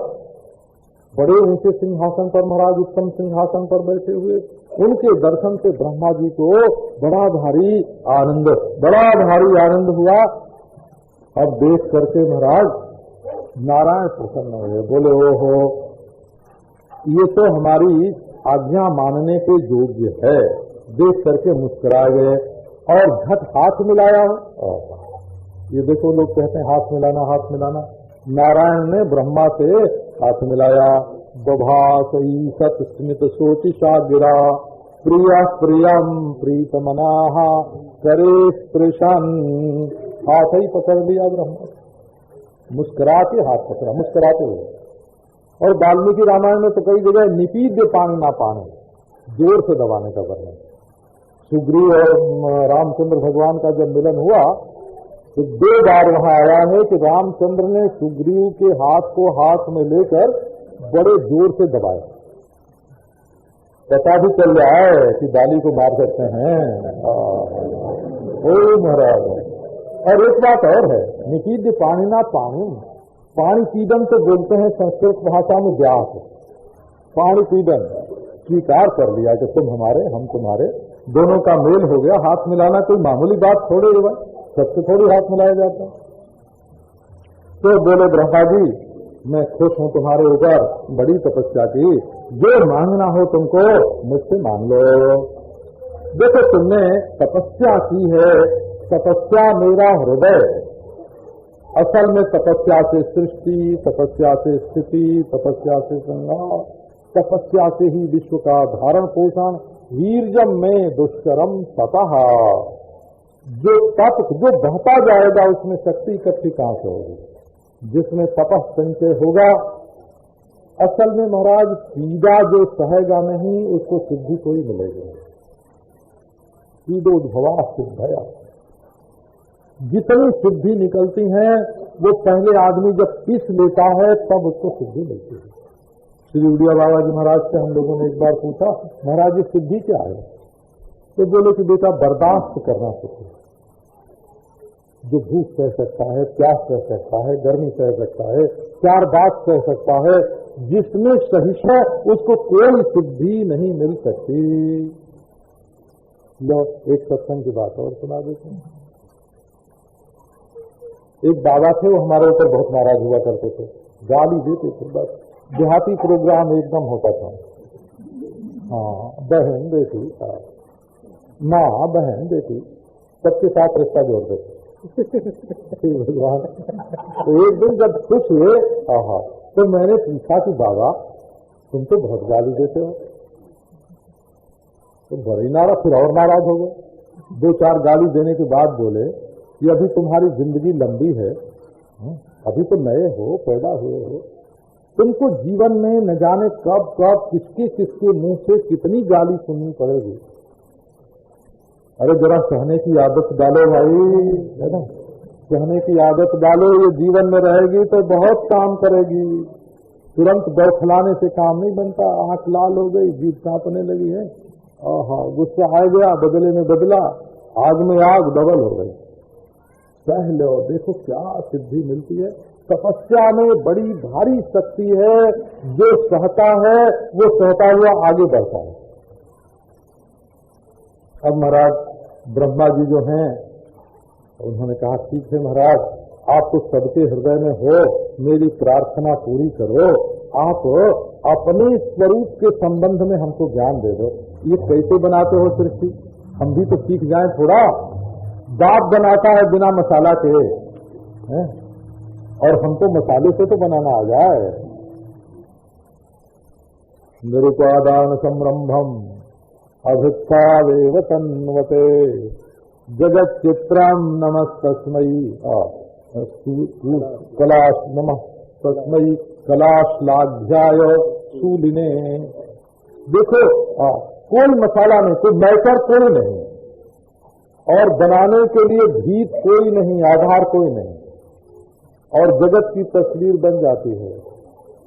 बड़े ऊंचे सिंहासन पर महाराज उत्तम सिंहासन पर बैठे हुए। उनके दर्शन से ब्रह्मा जी को बड़ा भारी आनंद हुआ। अब देख करके महाराज नारायण प्रसन्न हुए, बोले ओहो, ये तो हमारी आज्ञा मानने के योग्य है। देख करके मुस्कुरा गए और झट हाथ मिलाया हो। ये देखो लोग कहते हैं हाथ मिलाना हाथ मिलाना, नारायण ने ब्रह्मा से हाथ मिलाया। बभासई सत स्मित सोचिषा गिरा प्रिया प्रियम प्रीतमनाः करे स्पृशन। हाथ ही पकड़ लिया ब्रह्मा, मुस्कुरा के हाथ पकड़ा, मुस्कुराते हुए। और वाल्मीकि रामायण में तो कई जगह निपीड्य पानी ना पाने, जोर से दबाने का वर्णन। सुग्रीव और रामचंद्र भगवान का जब मिलन हुआ तो 2 बार वहां आया है कि रामचंद्र ने सुग्रीव के हाथ को हाथ में लेकर बड़े जोर से दबाया, पता भी चल रहा है कि बाली को मार सकते हैं। ओ महाराज। और एक बात और है, निपीड्य पानी ना पानी, पानी पीडन तो बोलते हैं संस्कृत भाषा में व्यास, पानी पीडन स्वीकार कर लिया कि तुम हमारे हम तुम्हारे, दोनों का मेल हो गया। हाथ मिलाना कोई मामूली बात थोड़े है भाई, सबसे थोड़ी हाथ मिलाया जाता है। तो बोले ब्रह्मा जी मैं खुश हूं तुम्हारे ऊपर, बड़ी तपस्या की, जो मांगना हो तुमको मुझसे मांग लो। देखो तुमने तपस्या की है, तपस्या मेरा हृदय, असल में तपस्या से सृष्टि, तपस्या से स्थिति, तपस्या से संहार, तपस्या से ही विश्व का धारण पोषण। वीर्यम में दुष्करम तपः, जो तप जो बहता जाएगा उसमें शक्ति इकट्ठी कहां से होगी, जिसमें तपः संचय होगा। असल में महाराज पीड़ा जो सहेगा नहीं उसको सिद्धि कोई मिलेगी। पीडोद्भवा सिद्धया, जितनी सिद्धि निकलती हैं वो पहले आदमी जब पीस लेता है तब उसको सिद्धि मिलती है। श्री उड़िया बाबा जी महाराज से हम लोगों ने एक बार पूछा, महाराज ये सिद्धि क्या है? तो बोले कि बेटा बर्दाश्त करना सीखो। जो भूख सह सकता है, प्यास सह सकता है, गर्मी सह सकता है, 4 बात सह सकता है, जिसमें सहिष्णु उसको कोई सिद्धि नहीं मिल सकती। लो एक सत्संग की बात और सुना देते हैं। एक बाबा थे, वो हमारे ऊपर बहुत नाराज हुआ करते थे, गाली देते थे, बस देहाती प्रोग्राम एकदम होता था। हाँ बहन बेटी, माँ बहन बेटी सबके साथ रिश्ता जोड़ देते भगवान। तो एक दिन जब खुश हुए तो मैंने पूछा कि बाबा तुम तो बहुत गाली देते हो। तो बड़ी नाराज, फिर और नाराज हो गए। 2-4 गाली देने के बाद बोले कि अभी तुम्हारी जिंदगी लंबी है, अभी तो नए हो, पैदा हुए हो, तुमको जीवन में न जाने कब कब किसके किसके मुंह से कितनी गाली सुननी पड़ेगी। अरे जरा सहने की आदत डालो भाई, है ना, सहने की आदत डालो, ये जीवन में रहेगी तो बहुत काम करेगी। तुरंत बौखलाने से काम नहीं बनता। आंख लाल हो गई, जीभ कांपने लगी है, गुस्सा आ गया, बदले में बदला, आग में आग डबल हो गई। सह लो, देखो क्या सिद्धि मिलती है। तपस्या में बड़ी भारी शक्ति है, जो सहता है वो सहता हुआ आगे बढ़ता है। अब महाराज ब्रह्मा जी जो हैं उन्होंने कहा ठीक है महाराज, आप तो सबके हृदय में हो, मेरी प्रार्थना पूरी करो, आप अपने स्वरूप के संबंध में हमको ज्ञान दे दो। ये कैसे बनाते हो सृष्टि, हम भी तो सीख जाएं थोड़ा। बाप बनाता है बिना मसाला के हैं? और हमको मसाले से तो बनाना आ जाए। निरुपादान संरंभम अभित्थावेव तन्वते जगत चित्रम नमस्तस्मयी कलाश नमः तस्मयी कलाश्लाघ्याय शूलिने। देखो कोई मसाला नहीं, कोई मैटर कोई नहीं, और बनाने के लिए भीत कोई नहीं, आधार कोई नहीं, और जगत की तस्वीर बन जाती है।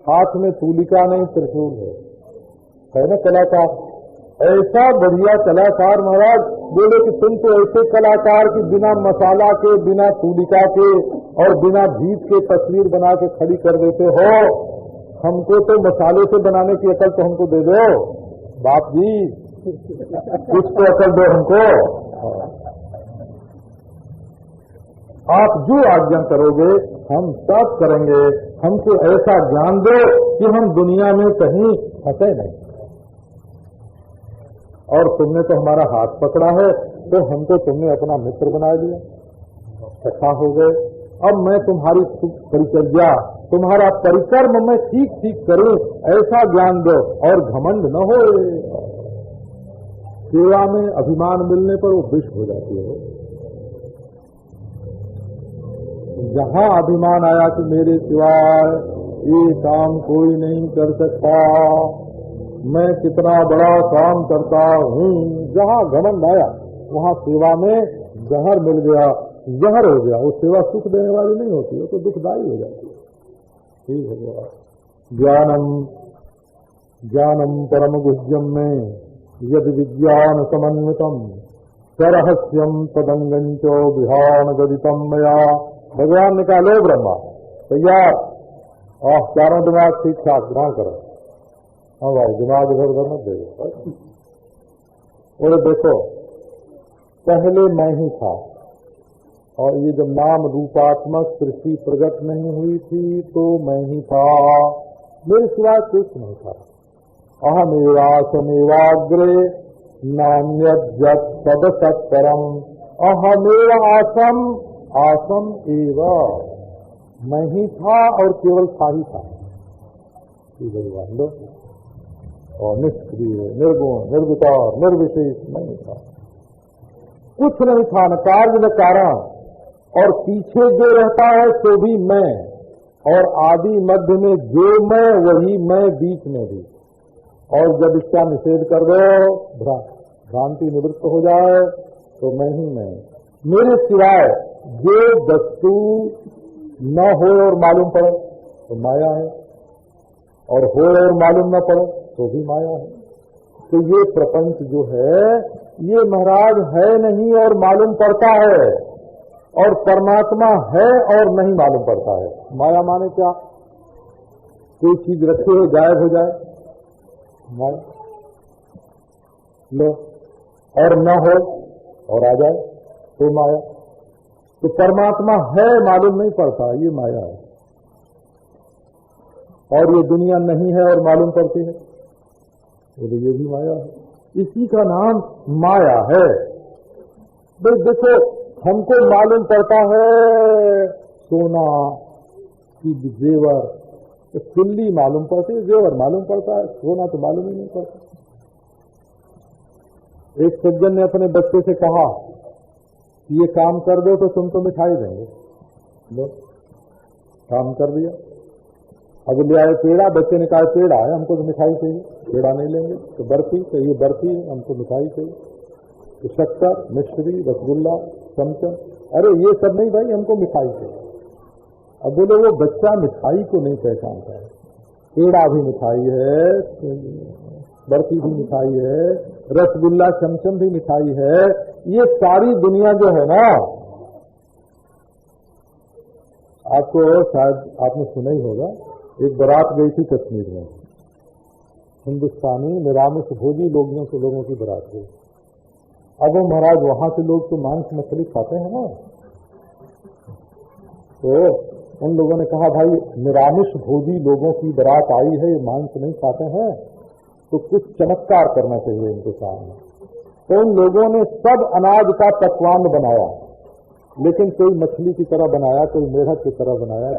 हाथ में तूलिका नहीं, त्रिशूल है ना कलाकार। ऐसा बढ़िया कलाकार महाराज बोले कि तुम तो ऐसे कलाकार कि बिना मसाला के, बिना तूलिका के और बिना भीत के तस्वीर बना के खड़ी कर देते हो। हमको तो मसाले से बनाने की अकल तो हमको दे दो बाप जी, कुछ तो अकल दो हमको। आप जो आज्ञा करोगे हम सब करेंगे। हमको ऐसा ज्ञान दो कि हम दुनिया में कहीं फंसे नहीं। और तुमने तो हमारा हाथ पकड़ा है, तो हमको तुमने अपना मित्र बना लिया, सखा हो गए। अब मैं तुम्हारी परिचर्या, तुम्हारा परिकर्म मैं ठीक ठीक करूं, ऐसा ज्ञान दो और घमंड न हो। सेवा में अभिमान मिलने पर वो विष हो जाती है। जहां अभिमान आया कि मेरे सिवाय ये काम कोई नहीं कर सकता, मैं कितना बड़ा काम करता हूँ, जहाँ घमंड आया वहाँ सेवा में जहर मिल गया, जहर हो गया। वो सेवा सुख देने वाली नहीं होती, वो तो दुखदायी हो जाती है। ठीक है। ज्ञानम परम गुह्यम में यदि विज्ञान समन्वितम सरहस्यम तदंगंचो विहान गदितम मया। भगवान ने कहा, लो ब्रह्मा तैयार, चारों दिमाग ठीक ठाक ग्रहण करो। हाँ भाई, दिमाग इधर उधर मत देखो। और देखो, पहले मैं ही था, और ये जब नाम रूपात्मक सृष्टि प्रकट नहीं हुई थी तो मैं ही था, मेरे सिवाय कुछ नहीं था। अहमेवासमेवाग्रे नान्यद्यत् तदसत्परम अहमेव आसम आसम एव। मैं ही था और केवल था ही था। भगवान लो, और निष्क्रिय, निर्गुण, निर्विकार, निर्विशेष नहीं था, कुछ नहीं था, न कार्य न कारण। और पीछे जो रहता है सो भी मैं, और आदि मध्य में जो मैं वही मैं, बीच में भी। और जब इसका निषेध कर दो, भ्रांति निवृत्त हो जाए, तो मैं ही मैं। मेरे सिवाय जो वस्तु न हो और मालूम पड़े तो माया है, और हो और मालूम न पड़े तो भी माया है। तो ये प्रपंच जो है, ये महाराज है नहीं और मालूम पड़ता है, और परमात्मा है और नहीं मालूम पड़ता है। माया माने क्या? कोई चीज रखे हो गायब हो जाए, माया। लो, और न हो और आ जाए तो माया। तो परमात्मा है मालूम नहीं पड़ता, ये माया है। और ये दुनिया नहीं है और मालूम पड़ती है, तो ये भी माया है। इसी का नाम माया है। देखो, हमको मालूम पड़ता है सोना की जेवर, तो सिल्ली मालूम पड़ती है, जेवर मालूम पड़ता है, सोना तो मालूम ही नहीं पड़ता। एक सज्जन ने अपने बच्चे से कहा, ये काम कर दो तो तुमको मिठाई देंगे। लो, काम कर दिया। अब ले आए पेड़ा, बच्चे ने कहा पेड़ा है, हमको तो मिठाई चाहिए। पेड़ा नहीं लेंगे तो बर्फी, तो ये बर्फी हमको मिठाई चाहिए। तो शक्कर, मिश्री, रसगुल्ला, चमचम, अरे ये सब नहीं भाई, हमको मिठाई चाहिए। अब बोले वो बच्चा मिठाई को नहीं पहचानता है। पेड़ा भी मिठाई है, बर्फी भी मिठाई है, रसगुल्ला चमचम भी मिठाई है। ये सारी दुनिया जो है ना, आपको शायद आपने सुना ही होगा, एक बारात गई थी कश्मीर में, हिंदुस्तानी निरामिष भोजी लोगों की बारात गई। अब वो महाराज वहां के लोग तो मांस मछली खाते हैं ना, तो उन लोगों ने कहा भाई निरामिष भोजी लोगों की बारात आई है, ये मांस नहीं खाते हैं, तो कुछ चमत्कार करना चाहिए इनके सामने। तो उन लोगों ने सब अनाज का पकवान बनाया, लेकिन कोई मछली की तरह बनाया, कोई मेढक की तरह बनाया,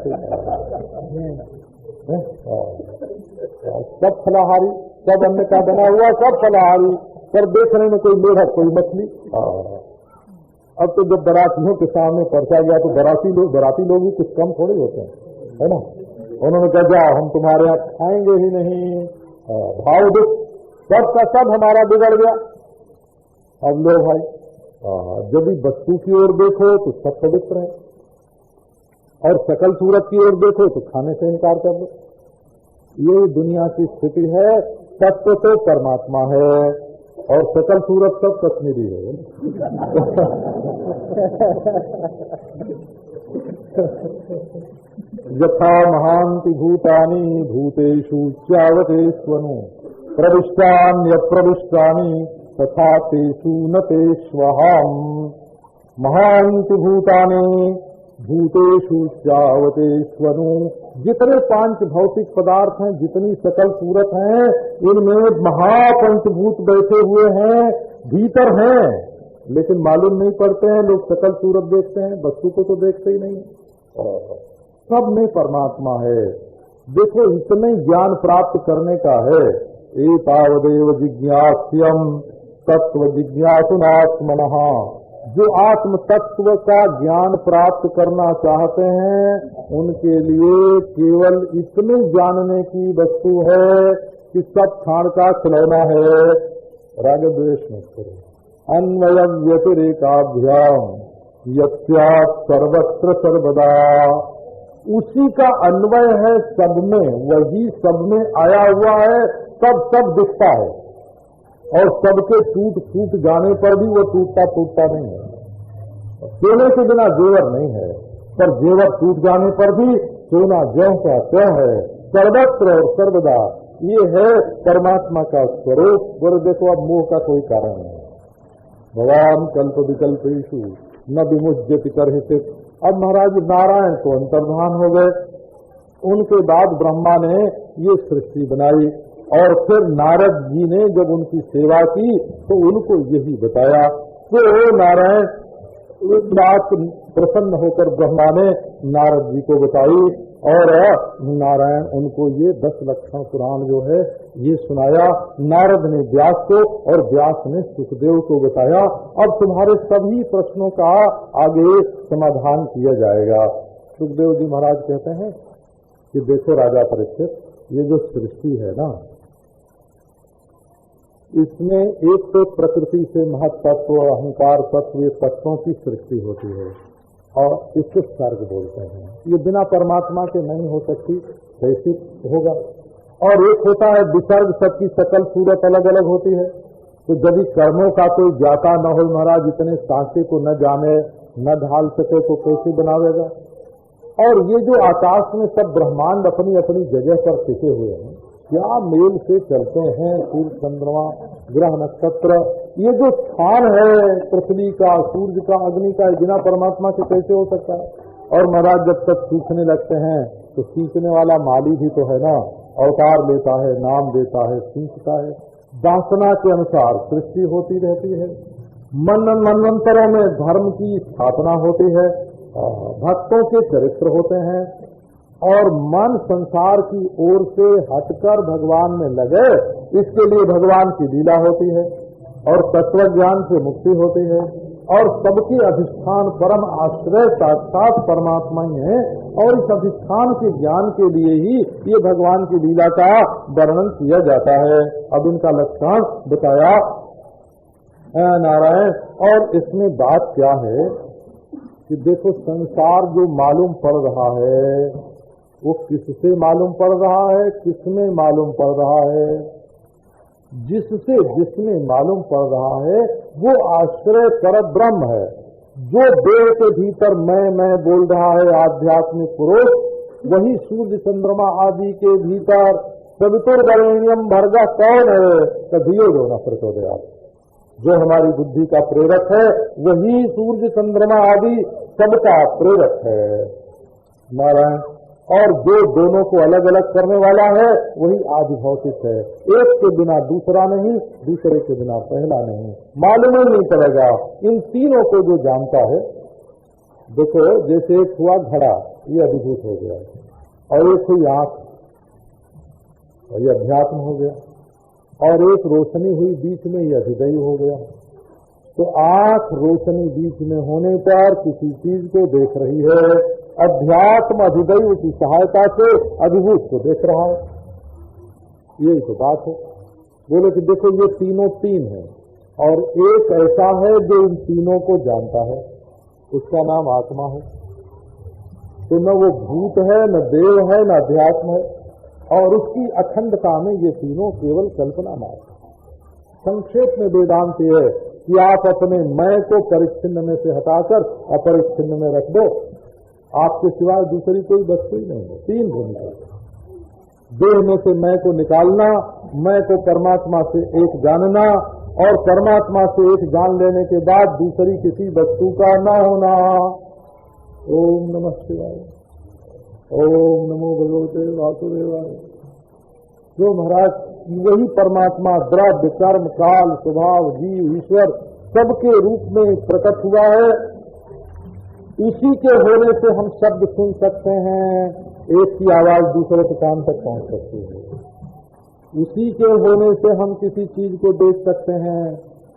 सब फलाहारी, सब अन्न का बना हुआ, सब फलाहारी, पर देखने में कोई मेढक कोई मछली। अब तो जब बरातियों के सामने परचा गया तो बराती लोग ही कुछ कम थोड़े होते हैं, है ना। उन्होंने कहा जाओ हम तुम्हारे यहाँ खाएंगे ही नहीं, भाव दुख सब का सब हमारा बिगड़ गया। अब लो भाई, जब भी वस्तु की ओर देखो तो सब पवित्र है, और सकल सूरत की ओर देखो तो खाने से इनकार कर दो। ये दुनिया की स्थिति है। तत्व तो परमात्मा है और सकल सूरत सब कश्मीरी है। यथा महांति भूतानि भूतेषु च्यावतेष्वनु प्रविष्टान्यप्रविष्टानि तथा तेषु न तेष्वहम्। महांति भूतानि भूतेषु चावतेष्वनु, जितने पांच भौतिक पदार्थ हैं, जितनी सकल सूरत हैं, इनमें महापंचभूत बैठे हुए हैं, भीतर हैं, लेकिन मालूम नहीं पड़ते हैं। लोग सकल सूरत देखते हैं, वस्तु को तो देखते ही नहीं। सब में परमात्मा है। देखो, इतने ज्ञान प्राप्त करने का है। एतावदेव जिज्ञास्यम तत्व जिज्ञासुनात्मनः, जो आत्म तत्व का ज्ञान प्राप्त करना चाहते हैं, उनके लिए केवल इतने जानने की वस्तु है कि सब खान का खिलौना है। राग द्वेष मत करो। अन्वय व्यतिरेकाभ्याम यत्स्यात् सर्वत्र सर्वदा, उसी का अन्वय है सब में, वही सब में आया हुआ है, सब दिखता है। और सबके टूट फूट जाने पर भी वो टूटता फूटता नहीं है। सोने के बिना जेवर नहीं है, पर जेवर टूट जाने पर भी सोना ज्यों का त्यों है, सर्वत्र और सर्वदा। ये है परमात्मा का स्वरूप। बोले देखो, अब मोह का कोई कारण नहीं। भगवान कल्प विकल्पेषु न विमुज्यति करहित। अब महाराज नारायण तो अंतर्धान हो गए। उनके बाद ब्रह्मा ने ये सृष्टि बनाई, और फिर नारद जी ने जब उनकी सेवा की तो उनको यही बताया। तो नारायण बात प्रसन्न होकर ब्रह्मा ने नारद जी को बताई, और नारायण उनको ये 10 लक्षण पुराण जो है ये सुनाया। नारद ने व्यास को और व्यास ने सुखदेव को बताया। अब तुम्हारे सभी प्रश्नों का आगे समाधान किया जाएगा। सुखदेव जी महाराज कहते हैं कि देखो राजा परीक्षित, ये जो सृष्टि है ना, इसमें एक तो प्रकृति से महत्त्व, अहंकार तत्व, ये तत्वों की सृष्टि होती है, और इसको सर्ग बोलते हैं। ये बिना परमात्मा के नहीं हो सकती, कैसे होगा? और एक होता है विसर्ग, सबकी सकल सूरत अलग अलग होती है। तो यदि कर्मों का कोई ज्ञाता न हो महाराज, इतने सांचे को न जाने न ढाल सके तो कैसे बनावेगा? और ये जो आकाश में सब ब्रह्मांड अपनी अपनी जगह पर टिके हुए हैं, क्या मेल से चलते हैं सूर्य चंद्रमा ग्रह नक्षत्र। ये जो स्थान है पृथ्वी का, सूर्य का, अग्नि का, बिना परमात्मा के कैसे हो सकता है? और महाराज जब तक सीखने लगते हैं तो सीखने वाला माली भी तो है ना, अवतार लेता है, नाम देता है, सीखता है। वासना के अनुसार सृष्टि होती रहती है। मनवंतरों में धर्म की स्थापना होती है, भक्तों के चरित्र होते हैं, और मन संसार की ओर से हटकर भगवान में लगे, इसके लिए भगवान की लीला होती है, और तत्व ज्ञान से मुक्ति होती है, और सबके अधिष्ठान परम आश्रय साक्षात परमात्मा ही है, और इस अधिष्ठान के ज्ञान के लिए ही ये भगवान की लीला का वर्णन किया जाता है। अब इनका लक्षण बताया नारायण। और इसमें बात क्या है कि देखो, संसार जो मालूम पड़ रहा है वो किससे मालूम पड़ रहा है, किसमें मालूम पड़ रहा है? जिससे, जिसमें मालूम पड़ रहा है वो आश्रय पर ब्रह्म है। जो देह के भीतर मैं बोल रहा है आध्यात्मिक पुरुष, वही सूर्य चंद्रमा आदि के भीतर सवितुर्वरेण्यम भर्गः कौन है? तधियो जो न प्रचोदयात्। जो हमारी बुद्धि का प्रेरक है वही सूर्य चंद्रमा आदि सबका प्रेरक है नारायण। और जो दोनों को अलग अलग करने वाला है वही आदि भौतिक है। एक के बिना दूसरा नहीं, दूसरे के बिना पहला नहीं, मालूम ही नहीं पड़ेगा। इन तीनों को जो जानता है, देखो जैसे एक हुआ घड़ा, ये अभिभूत हो गया, और एक हुई आंख, और ये अध्यात्म हो गया, और एक रोशनी हुई बीच में, ये अधिदैव हो गया। तो आंख रोशनी बीच में होने पर किसी चीज को देख रही है, अध्यात्म अधिदैव की सहायता से अभिभूत को देख रहा है। यही तो बात है। बोले कि देखो ये तीनों तीन है, और एक ऐसा है जो इन तीनों को जानता है, उसका नाम आत्मा है। तो न वो भूत है, न देव है, न अध्यात्म है, और उसकी अखंडता में ये तीनों केवल कल्पना मात्र। संक्षेप में वेदांत ये है कि आप अपने मैं को परिच्छिन्न में से हटाकर अपरिच्छिन्न में रख दो, आपके सिवाय दूसरी कोई वस्तु ही नहीं है। तीन भूमिका, देह में से मैं को निकालना, मैं को परमात्मा से एक जानना, और परमात्मा से एक जान लेने के बाद दूसरी किसी वस्तु का न होना। ओम नमः शिवाय। ओम नमो भगवते वासुदेवाय। जो महाराज वही परमात्मा द्रव्य कर्म काल स्वभाव जीव ईश्वर सबके रूप में प्रकट हुआ है, उसी के होने से हम शब्द सुन सकते हैं, एक की आवाज दूसरे के कान तक पहुंच सकती है, उसी के होने से हम किसी चीज को देख सकते हैं,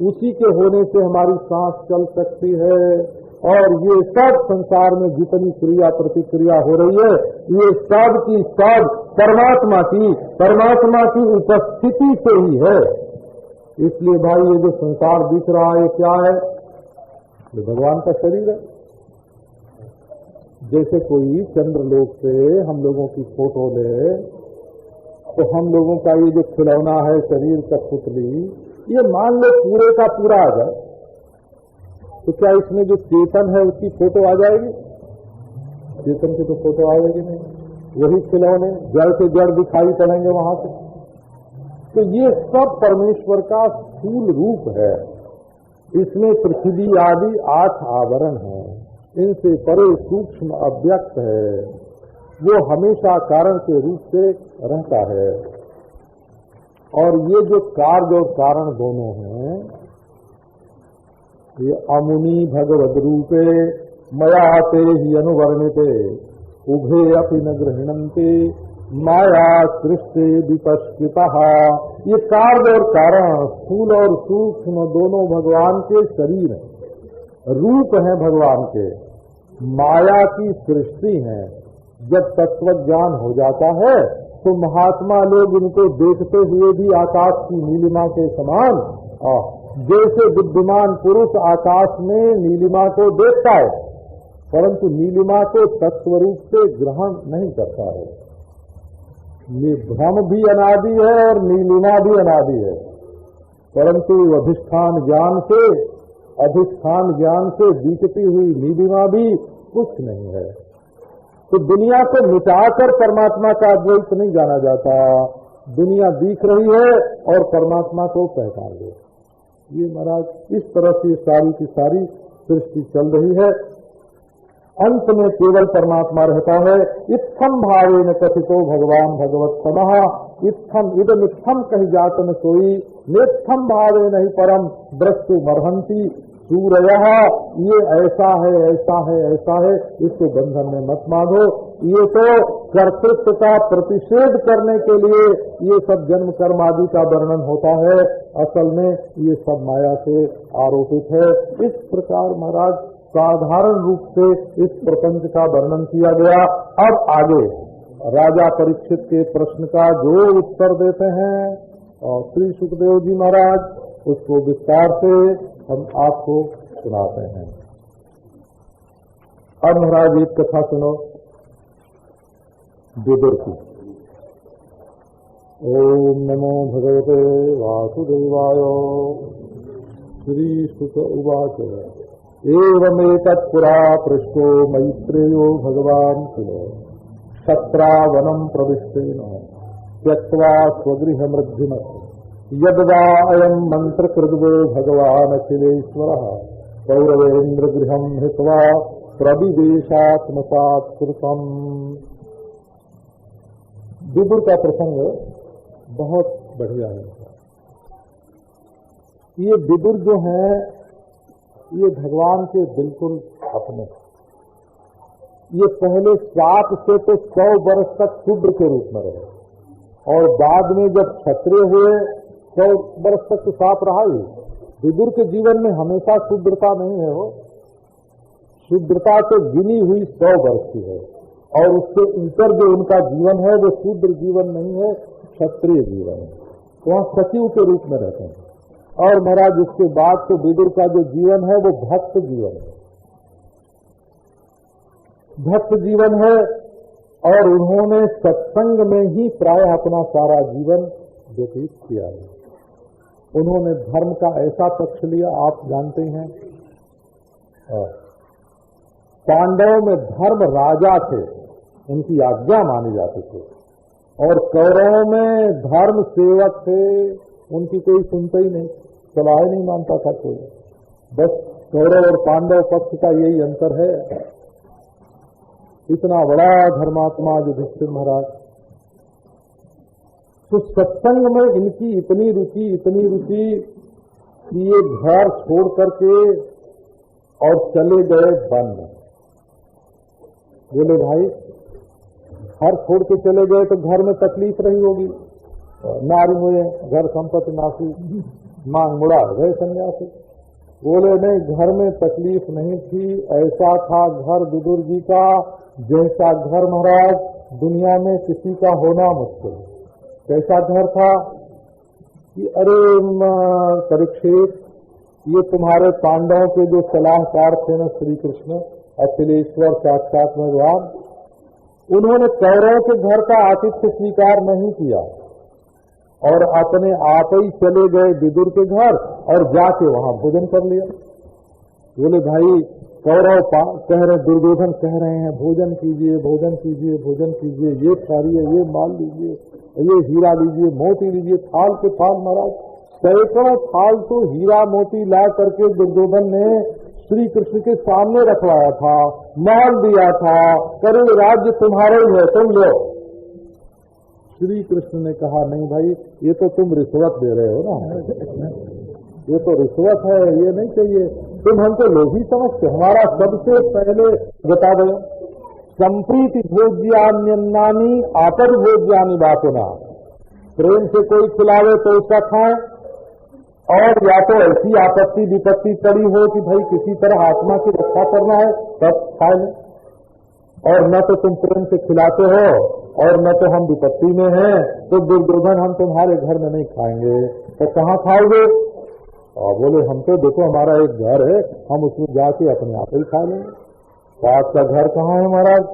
उसी के होने से हमारी सांस चल सकती है, और ये सब संसार में जितनी क्रिया प्रतिक्रिया हो रही है ये सब की सब परमात्मा की उपस्थिति से ही है। इसलिए भाई ये जो संसार दिख रहा है क्या है? ये भगवान का शरीर है। जैसे कोई चंद्रलोक से हम लोगों की फोटो ले तो हम लोगों का ये जो खिलौना है शरीर का पुतली, ये मान लो पूरे का पूरा आ जाए तो क्या इसमें जो चेतन है उसकी फोटो आ जाएगी? चेतन की तो फोटो आएगी नहीं, वही खिलौने जड़ से जड़ दिखाई पड़ेंगे वहां से। तो ये सब परमेश्वर का स्थूल रूप है। इसमें पृथ्वी आदि 8 आवरण हैं, इनसे परे सूक्ष्म अव्यक्त है, वो हमेशा कारण के रूप से रहता है। और ये जो कार्य और कारण दोनों हैं, ये अमुनि भगवद रूपे मया ते ही अनुवर्णिते उभे अपि न गृह्णन्ते माया सृष्टि विपश्चितः। ये कार्य और कारण स्थूल और सूक्ष्म दोनों भगवान के शरीर हैं, रूप हैं भगवान के, माया की सृष्टि है। जब तत्व ज्ञान हो जाता है तो महात्मा लोग इनको देखते हुए भी आकाश की नीलिमा के समान, जैसे बुद्धिमान पुरुष आकाश में नीलिमा को देखता है परंतु नीलिमा को तत्व रूप से ग्रहण नहीं करता है। ये भ्रम भी अनादि है और नीलिमा भी अनादि है, परंतु अधिष्ठान ज्ञान से दिखती हुई नीलिमा भी कुछ नहीं है। तो दुनिया को मिटाकर परमात्मा का अद्वैत नहीं जाना जाता। दुनिया दिख रही है और परमात्मा को पहचान लो। ये महाराज इस तरह से सारी की सारी सृष्टि चल रही है। अंत में केवल परमात्मा रहता है। इत्थम भावेन कथितो भगवान भगवत्तमः, इत्थम इदमित्थम कही जात न सोई, नेत्थम भावेन ही परम द्रष्टु मर्हन्ति सूरयः। ये ऐसा है, ऐसा है, ऐसा है, इसको बंधन में मत बांधो। ये तो कर्तृत्व का प्रतिषेध करने के लिए ये सब जन्म कर्म आदि का वर्णन होता है, असल में ये सब माया से आरोपित है। इस प्रकार महाराज साधारण रूप से इस प्रपंच का वर्णन किया गया। अब आगे राजा परीक्षित के प्रश्न का जो उत्तर देते हैं और श्री सुखदेव जी महाराज उसको विस्तार से हम आपको सुनाते हैं। अब महाराज एक कथा सुनो विदुर की। ओम नमो भगवते वासुदेवाय। श्री सुख उवाच एवमेतत् पुरा पृष्टो मैत्रेयो भगवान् किलो क्षत्रावनं प्रविष्टेन त्यक्त्वा स्वगृहमृद्धिमत् यद्वा अयं मन्त्रकृद्वो भगवान् अखिलेश्वरः कौरवेन्द्रगृहं हित्वा प्रविवेशात्मसात् कृतम्। विदुर का प्रसंग बहुत बढ़िया है। ये विदुर जो है ये भगवान के बिल्कुल अपने। ये पहले 7 से तो 100 वर्ष तक शूद्र के रूप में रहे और बाद में जब क्षत्रिय हुए 100 वर्ष तक तो साफ रहा ही। विदुर के जीवन में हमेशा शूद्रता नहीं है, वो शूद्रता तो गिनी हुई 100 वर्ष की है और उससे ऊपर जो उनका जीवन है वो शूद्र जीवन नहीं है, क्षत्रिय जीवन है। वहाँ सचिव के रूप में रहते हैं। और महाराज इसके बाद तो विदुर का जो जीवन है वो भक्त जीवन है, भक्त जीवन है। और उन्होंने सत्संग में ही प्राय अपना सारा जीवन व्यतीत किया है। उन्होंने धर्म का ऐसा पक्ष लिया, आप जानते हैं पांडवों में धर्म राजा थे, उनकी आज्ञा मानी जाती थी, और कौरवों में धर्म सेवक थे, उनकी कोई सुनता ही नहीं, सलाह नहीं मानता था कोई। बस कौरव और पांडव पक्ष का यही अंतर है। इतना बड़ा धर्मात्मा युधिष्ठिर महाराज। तो सत्संग में इनकी इतनी रुचि कि ये घर छोड़ करके और चले गए वन में। बोले भाई घर छोड़ के चले गए तो घर में तकलीफ रही होगी, नारी हुए घर संपत्ति नासी, मांग मुड़ा गए सन्यासी। बोले नहीं, घर में तकलीफ नहीं थी, ऐसा था घर विदुर जी का जैसा घर महाराज दुनिया में किसी का होना मुश्किल। कैसा घर था कि अरे परीक्षित, ये तुम्हारे पांडवों के जो सलाहकार थे न श्री कृष्ण अखिलेश्वर साक्षात भगवान, उन्होंने कौरवों के घर का आतिथ्य स्वीकार नहीं किया और अपने आप ही चले गए विदुर के घर और जाके वहां भोजन कर लिया। बोले भाई कौरव कह रहे, दुर्योधन कह रहे हैं भोजन कीजिए भोजन कीजिए भोजन कीजिए, ये खाइए, ये माल लीजिए, ये हीरा लीजिए, मोती लीजिए, थाल के थाल महाराज सैकड़ों थाल तो हीरा मोती ला करके दुर्योधन ने श्री कृष्ण के सामने रखवाया था, माल दिया था, करे राज्य तुम्हारा ही है, तुम लो। श्री कृष्ण ने कहा नहीं भाई, ये तो तुम रिश्वत दे रहे हो ना, ये तो रिश्वत है, ये नहीं चाहिए, तुम हमको लोभी समझते। हमारा सबसे पहले बता दो, संप्रीति भोज्यान्यन्नानी आपर भोज्यानि बापुना, प्रेम से कोई खिलावे तो उसका खाएं, और या तो ऐसी आपत्ति विपत्ति पड़ी हो कि भाई किसी तरह आत्मा की रक्षा करना है तब खाए लें, और न तो तुम प्रेम से खिलाते हो और न तो हम विपत्ति में हैं, तो दुर्योधन हम तुम्हारे घर में नहीं खाएंगे तो कहाँ खाओगे? और बोले हम तो देखो हमारा एक घर है, हम उसमें जाके अपने आप ही खा लेंगे। तो आपका घर कहाँ है महाराज?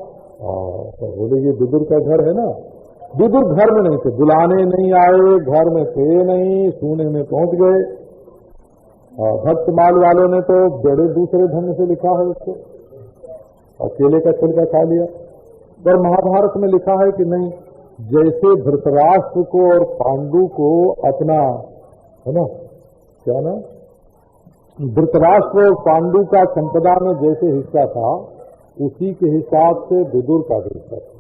तो बोले ये विदुर का घर है ना। विदुर घर में नहीं थे, बुलाने नहीं आए, घर में थे नहीं, सोने में पहुंच गए। भक्तमाल वालों ने तो बड़े दूसरे ढंग से लिखा है उसको, अकेले का छिलका खा लिया। पर महाभारत में लिखा है कि नहीं, जैसे धृतराष्ट्र को और पांडु को अपना है ना, क्या ना, धृतराष्ट्र और पांडु का संपदा में जैसे हिस्सा था उसी के हिसाब से विदुर का भी हिस्सा था।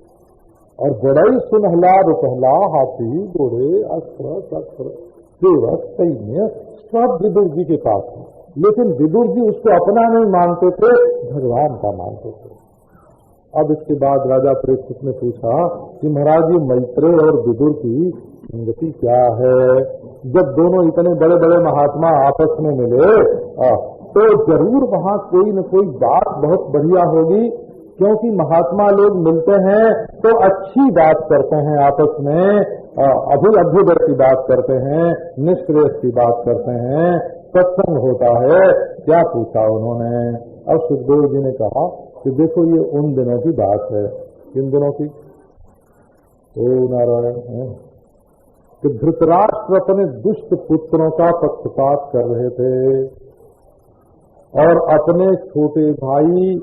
और बड़ा ही सुनहला रुपहला हाथी घोड़े अस्त्र शस्त्र सेवक सैन्य सब विदुर जी के पास था, लेकिन विदुर जी उसको अपना नहीं मानते थे, भगवान का मानते थे। अब इसके बाद राजा परीक्षित ने पूछा कि महाराज ये मैत्रेय और विदुर की संगति क्या है? जब दोनों इतने बड़े बड़े महात्मा आपस में मिले तो जरूर वहाँ कोई न कोई बात बहुत बढ़िया होगी, क्योंकि महात्मा लोग मिलते हैं तो अच्छी बात करते हैं आपस में, अभ्युदय की बात करते हैं, निष्क्रेष की बात करते हैं, सत्संग होता है। क्या पूछा उन्होंने? अब सुखदेव जी ने कहा कि देखो ये उन दिनों की बात है। किन दिनों की? ओ नारायण, कि धृतराष्ट्र अपने दुष्ट पुत्रों का पक्षपात कर रहे थे और अपने छोटे भाई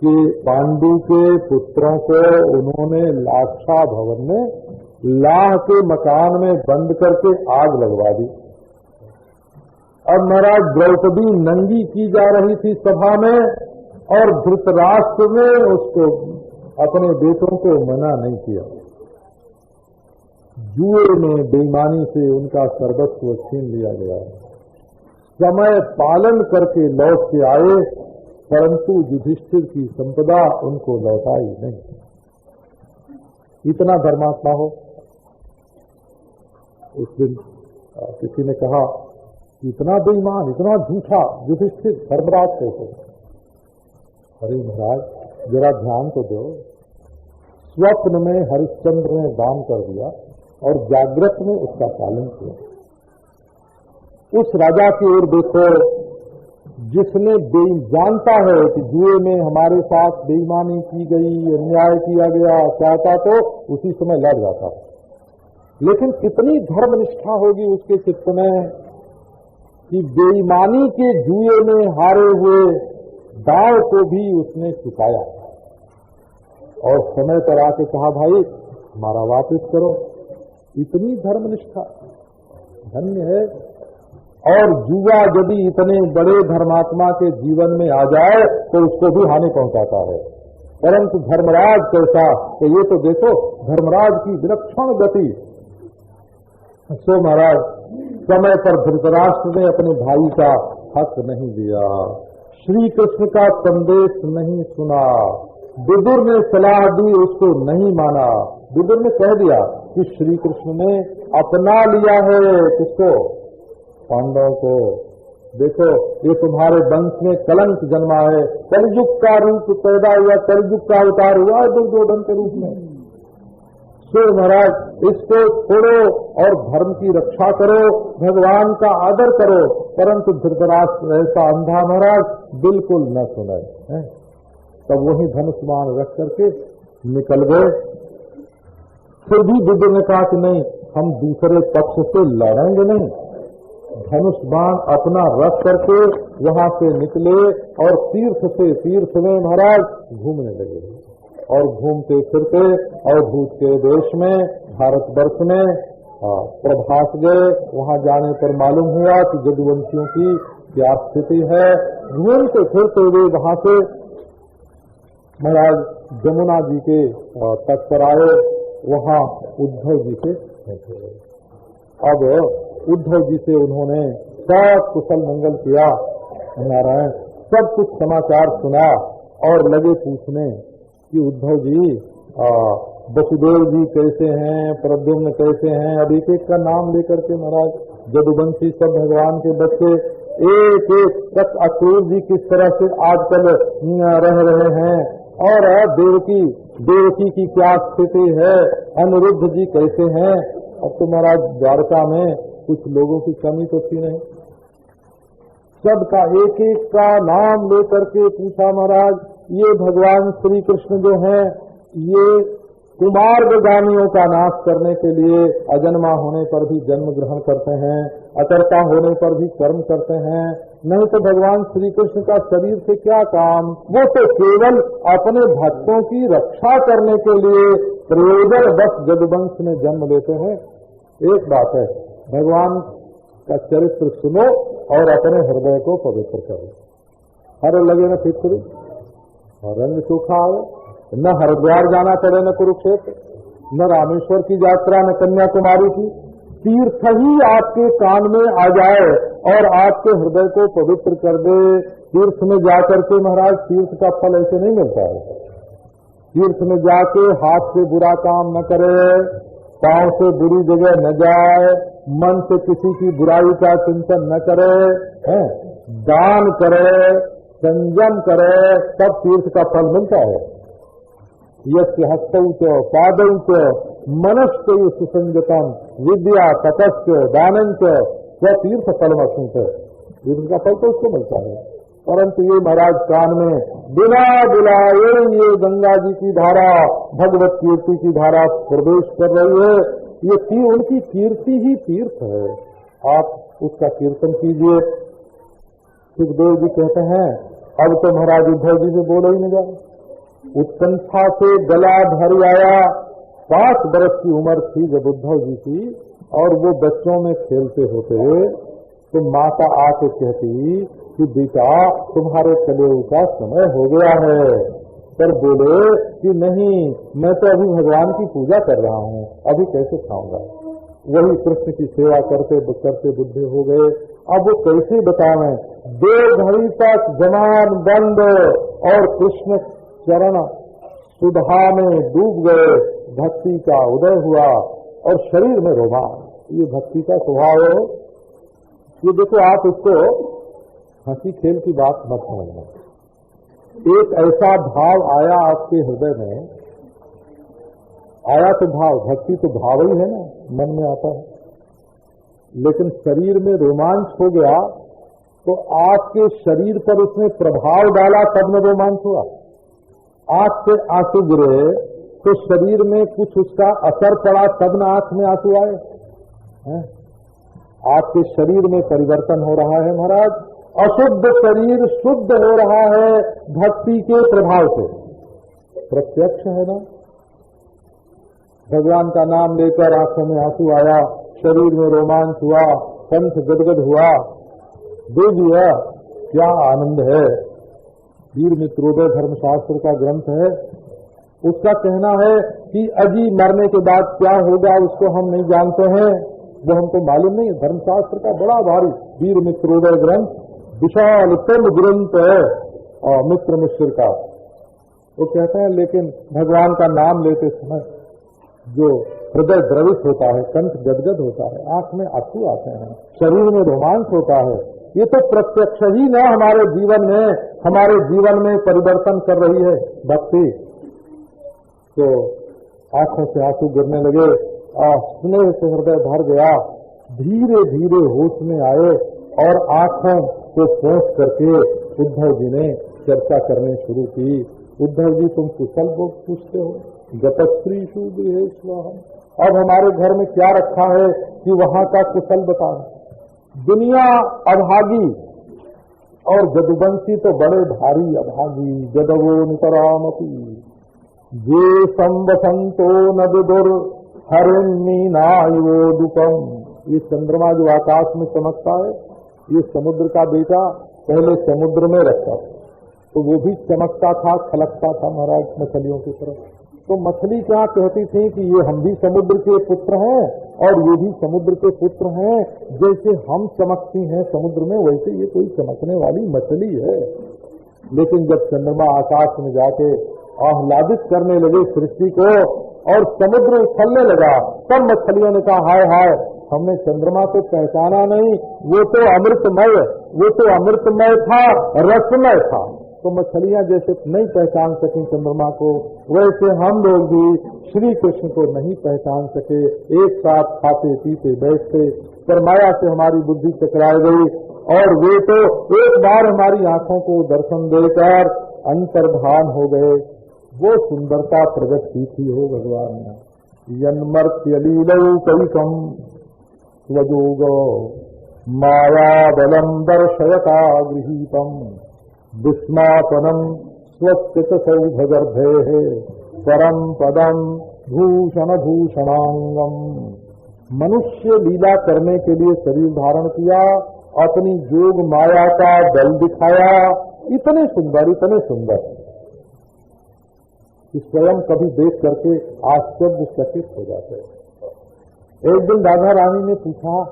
के पांडु के पुत्रों को उन्होंने लाक्षा भवन में लाह के मकान में बंद करके आग लगवा दी। अब महाराज द्रौपदी नंगी की जा रही थी सभा में और धृतराष्ट्र ने उसको अपने बेटों को मना नहीं किया। जुए में बेईमानी से उनका सर्वस्व छीन लिया गया। समय पालन करके लौट के आए, परंतु युधिष्ठिर की संपदा उनको लौटाई नहीं। इतना धर्मात्मा हो। उस दिन किसी ने कहा इतना बेईमान, इतना झूठा युधिष्ठिर धर्मराज कैसे? अरे महाराज जरा ध्यान तो दो, स्वप्न में हरिश्चंद्र ने दान कर दिया और जागृत में उसका पालन किया। उस राजा की ओर देखो जिसने जानता है कि जुए में हमारे साथ बेईमानी की गई, अन्याय किया गया, चाहता तो उसी समय लड़ जाता, लेकिन कितनी धर्मनिष्ठा होगी उसके चित्त में कि बेईमानी के जुए में हारे हुए दांव को भी उसने चुकाया और समय पर आके कहा भाई हमारा वापस करो। इतनी धर्मनिष्ठा धन्य है। और जुआ यदि इतने बड़े धर्मात्मा के जीवन में आ जाए तो उसको भी हानि पहुंचाता है। परंतु धर्मराज कैसा, तो ये तो देखो धर्मराज की विलक्षण गति। सो महाराज समय पर धृतराष्ट्र ने अपने भाई का हक नहीं दिया, श्री कृष्ण का संदेश नहीं सुना, विदुर ने सलाह दी उसको नहीं माना। विदुर ने कह दिया कि श्री कृष्ण ने अपना लिया है किसको, पांडवों को। देखो ये तुम्हारे वंश में कलंक जन्मा है, कलयुग का रूप पैदा हुआ, कलयुग का अवतार हुआ दुर्योधन के रूप में। सो महाराज इसको छोड़ो और धर्म की रक्षा करो, भगवान का आदर करो। परंतु धृतराष्ट्र ऐसा अंधा महाराज बिल्कुल न सुने। तब वही धनुष बाण रख करके निकल गए। फिर भी विदुर ने कहा कि नहीं, हम दूसरे पक्ष से लड़ेंगे नहीं। धनुष बाण अपना रख करके वहां से निकले और तीर्थ में महाराज घूमने लगे। और घूमते फिरते अवधूत के देश में भारतवर्ष में प्रभास गए। वहां जाने पर मालूम हुआ कि यदुवंशियों की क्या स्थिति है। घूमते फिरते हुए वहां से महाराज यमुना जी के तट पर आए। वहां उद्धव जी से भेंटे। अब उद्धव जी से उन्होंने सब कुशल मंगल किया, नारायण सब कुछ समाचार सुना और लगे पूछने कि उद्धव जी वसुदेव जी कैसे हैं, प्रद्युम्न कैसे हैं। अब एक एक का नाम लेकर के महाराज यदुवंशी सब भगवान के बच्चे एक एक तक अक्रूर जी किस तरह से आजकल रह रहे हैं, और देवकी की क्या स्थिति है, अनिरुद्ध जी कैसे हैं। अब तो महाराज द्वारका में कुछ लोगों की कमी तो थी नहीं, सबका एक एक का नाम लेकर के पूछा महाराज। ये भगवान श्री कृष्ण जो हैं ये कुमार्गामियों का नाश करने के लिए अजन्मा होने पर भी जन्म ग्रहण करते हैं, अकर्ता होने पर भी कर्म करते हैं। नहीं तो भगवान श्री कृष्ण का शरीर से क्या काम, वो तो केवल अपने भक्तों की रक्षा करने के लिए प्रयोजन बस यदुवंश में जन्म लेते हैं। एक बात है, भगवान का चरित्र सुनो और अपने हृदय को पवित्र करो। हर लगे न फिक्र और रंग सूखा आए, न हरिद्वार जाना पड़े, न कुरुक्षेत्र, न रामेश्वर की यात्रा, न कन्याकुमारी की। तीर्थ ही आपके कान में आ जाए और आपके हृदय को पवित्र कर दे। तीर्थ में जाकर के महाराज तीर्थ का फल ऐसे नहीं मिलता है। तीर्थ में जाके हाथ से बुरा काम न करे, पांव से बुरी जगह न जाए, मन से किसी की बुराई का चिंतन न करे, दान करे, संयम करे, तब तीर्थ का फल मिलता है। यस्य हस्तौ च पादौ च मनश्च सुसंगतम विद्या तपस्य दानं च स्वतीर्थ फलमश्नुते। तीर्थ का फल तो उसको मिलता है। परंतु ये महाराज कान में बिना बुलाए ये गंगा जी की धारा, भगवत कीर्ति की धारा प्रवेश कर रही है। ये उनकी कीर्ति ही तीर्थ है, आप उसका कीर्तन कीजिए। सुखदेव जी कहते हैं अब तो महाराज उद्धव जी से बोला ही नहीं जा, उत्कंठा से गला भर आया। 5 बरस की उम्र थी जब उद्धव जी की, और वो बच्चों में खेलते होते तो माता आके कहती कि बेटा तुम्हारे कलेऊ का समय हो गया है। पर बोले कि नहीं, मैं तो अभी भगवान की पूजा कर रहा हूँ, अभी कैसे खाऊंगा। वही कृष्ण की सेवा करते करते बुद्धि हो गए। अब वो कैसे बतावें, 2 घड़ी तक जमान बंद और कृष्ण चरण सुधा में डूब गए। भक्ति का उदय हुआ और शरीर में रोमांच, ये भक्ति का स्वभाव है। ये देखो आप इसको हंसी खेल की बात मत समझना। एक ऐसा भाव आया आपके हृदय में, आया तो भाव, भक्ति तो भाव ही है ना, मन में आता है। लेकिन शरीर में रोमांच हो गया तो आपके शरीर पर उसने प्रभाव डाला, तब में रोमांच हुआ। आंख से आंसू गिरे तो शरीर में कुछ उसका असर पड़ा, तब न आंख में आंसू आए। आपके शरीर में परिवर्तन हो रहा है महाराज। अशुद्ध शरीर शुद्ध हो रहा है भक्ति के प्रभाव से, प्रत्यक्ष है ना। भगवान का नाम लेकर आंखों में आंसू आया, शरीर में रोमांच हुआ, कंठ गदगद हुआ। देखिए क्या आनंद है। वीर मित्रोदय धर्मशास्त्र का ग्रंथ है, उसका कहना है कि अजी मरने के बाद क्या होगा उसको हम नहीं जानते हैं, वो हमको मालूम नहीं है। धर्मशास्त्र का बड़ा भारी वीर मित्रोदय ग्रंथ विशालतम ग्रंथ है और मित्र मिश्र का। वो कहते हैं लेकिन भगवान का नाम लेते समय जो हृदय द्रवित होता है, कंठ गदगद होता है, आंख में आंसू आते हैं, शरीर में रोमांच होता है, ये तो प्रत्यक्ष ही न हमारे जीवन में परिवर्तन कर रही है भक्ति। तो आंखों से आंसू गिरने लगे, स्नेह से हृदय भर गया, धीरे धीरे होश में आए और आंखों को पोंछ करके उद्धव जी ने चर्चा करने शुरू की। उद्धव जी तुम कुशल पूछते हो, गतश्री शुभेश्वर, अब हमारे घर में क्या रखा है कि वहां का कुशल बताओ। दुनिया अभागी और जदुवंशी तो बड़े भारी अभागी, जदवो नितरामपि जे संवसंतो न विदुर हरिणीनायो दुपम। ये चंद्रमा जो आकाश में चमकता है, ये समुद्र का बेटा पहले समुद्र में रहता था, तो वो भी चमकता था, खलकता था महाराज मछलियों की तरह। तो मछली क्या कहती थी कि ये हम भी समुद्र के पुत्र हैं और ये भी समुद्र के पुत्र हैं, जैसे हम चमकती हैं समुद्र में वैसे ये कोई चमकने वाली मछली है। लेकिन जब चंद्रमा आकाश में जाके आह्लादित करने लगे सृष्टि को और समुद्र उछलने लगा, तब मछलियों ने कहा हाय हाय, हमने चंद्रमा को पहचाना नहीं, वो तो अमृतमय था, रसमय था। तो मछलियां जैसे नहीं पहचान सकी चंद्रमा को, वैसे हम लोग भी श्री कृष्ण को नहीं पहचान सके। एक साथ खाते पीते बैठते, पर माया से हमारी बुद्धि चकराई गई और वे तो एक बार हमारी आंखों को दर्शन देकर अंतर्धान हो गए। वो सुंदरता प्रकट की थी हो भगवान ने। यन्मर्त्य लीलौकैकम स्वजोगो माया बलम दर्शयता गृहीतम विस्मापनम स्वस्थित सौभगर्भे परम पदम भूषण भूषणांगम। मनुष्य लीला करने के लिए शरीर धारण किया, अपनी जोग माया का बल दिखाया, इतने सुंदर कि स्वयं कभी देख करके आश्चर्यचकित हो जाते। एक दिन राधा रानी ने पूछा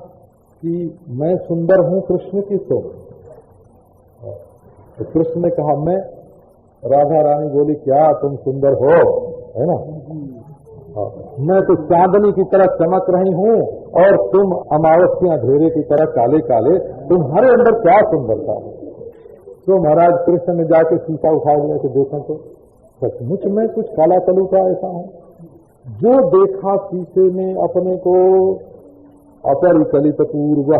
कि मैं सुंदर हूं कृष्ण की, तो कृष्ण ने कहा मैं। राधा रानी बोली क्या तुम सुंदर हो, है ना, मैं तो चांदनी की तरह चमक रही हूँ और तुम अमावस के अंधेरे की तरह काले काले, तुम्हारे अंदर क्या सुंदरता है। तो महाराज कृष्ण ने जाके शीशा उठा लिया कि देखो तो सचमुच में कुछ काला कलू का ऐसा हूँ। जो देखा शीशे में अपने को अपरिकलित पूर्व